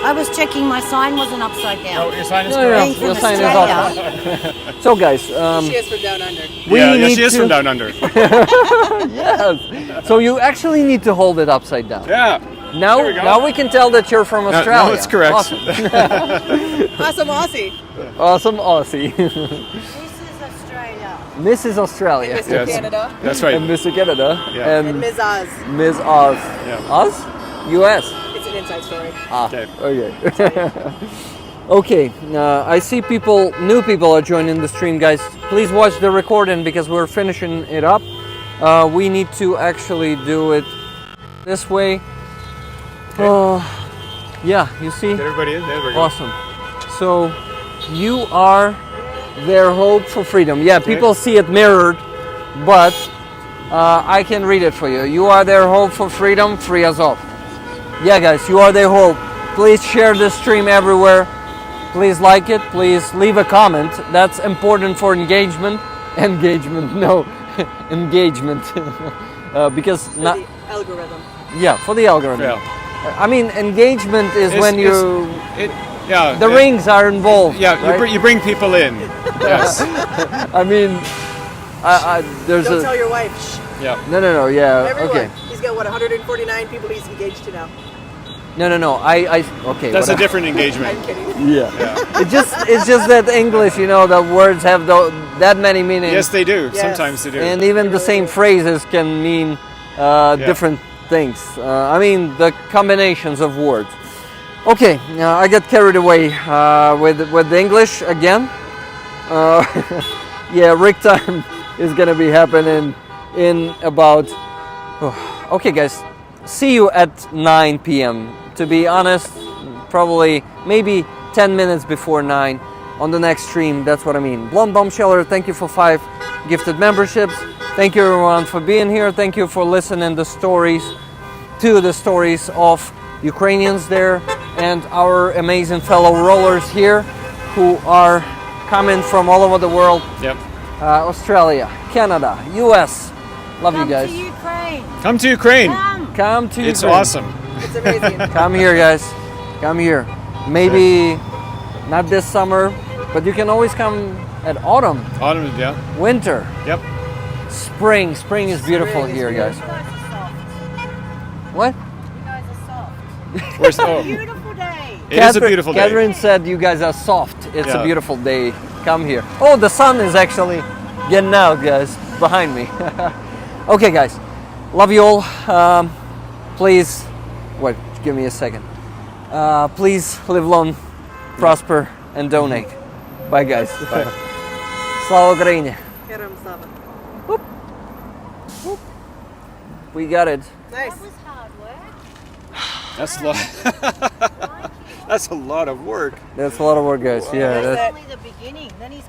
I was checking my sign wasn't upside down. Oh, your sign is No, correct. your From sign is Australia. awesome. So guys, She is from down under. we Yeah, need she is to- from down under. Yes. So you actually need to hold it upside down. Yeah. Now, There we go. now we can tell that you're from Australia. No, it's correct. Awesome. Awesome Aussie. Awesome Aussie. This is Australia. Mrs. Australia. Mr. Yes. Canada. That's right. And Mr. Canada. Yeah. And Ms. Oz. Ms. Oz. Yeah. Oz? US. It's an inside story. Ah, Okay. okay. Okay, I see new people are joining the stream, guys. Please watch the recording because we're finishing it up. We need to actually do it this way. Yeah, you see? Get everybody in. There we go. Awesome. So, you are their hope for freedom. Yeah, people see it mirrored, but I can read it for you. You are their hope for freedom, free Azov. Yeah, guys, you are their hope. Please share this stream everywhere. Please like it. Please leave a comment. That's important for engagement. Engagement, no, engagement. Because For not. the algorithm. Yeah, for the algorithm. Yeah. I mean, engagement is It's- when you. Yeah. The rings are involved. Yeah, right? you bring people in. Yes. I mean, there's Don't a. tell your wife. Shh. Yeah. No. Yeah. Everyone. Okay. He's got, what, 149 people he's engaged to now. No. Okay. That's a whatever. different engagement. I'm kidding. Yeah. It's just that English, you know, the words have that many meanings. Yes, they do. Yes. Sometimes they do. And even the same phrases can mean different things. I mean, the combinations of words. Okay, I got carried away with the English again. Yeah, Rick time is gonna be happening in about. Okay, guys, see you at 9 p.m. To be honest, probably maybe 10 minutes before 9 on the next stream. That's what I mean. Blonde Bombsheller, thank you for 5 gifted memberships. Thank you everyone for being here. Thank you for listening to the stories of Ukrainians there and our amazing fellow rollers here who are coming from all over the world. Yep. Australia, Canada, US. Love you guys. Come to Ukraine. Come to Ukraine. Come to It's Ukraine. awesome. It's amazing. Come here, guys. Come here. Maybe not this summer, but you can always come at autumn, Autumn, yeah. winter, Yep. spring. Spring is beautiful here, guys. You guys are soft. What? You guys are soft. Where's, oh, Beautiful day. it is a beautiful day. Catherine said you guys are soft. It's a Yeah. beautiful day. Come here. Oh, the sun is actually getting out, guys, behind me. Okay, guys. Love you all. Please, wait, give me a second. Please live long, prosper, and donate. Bye, guys. Bye. Slava Ukraini. Героям слава. We got it. Nice. That was hard work. That's a lot. That's a lot of work. That's a lot of work, guys. Yeah. That's That's, only the beginning. Then he's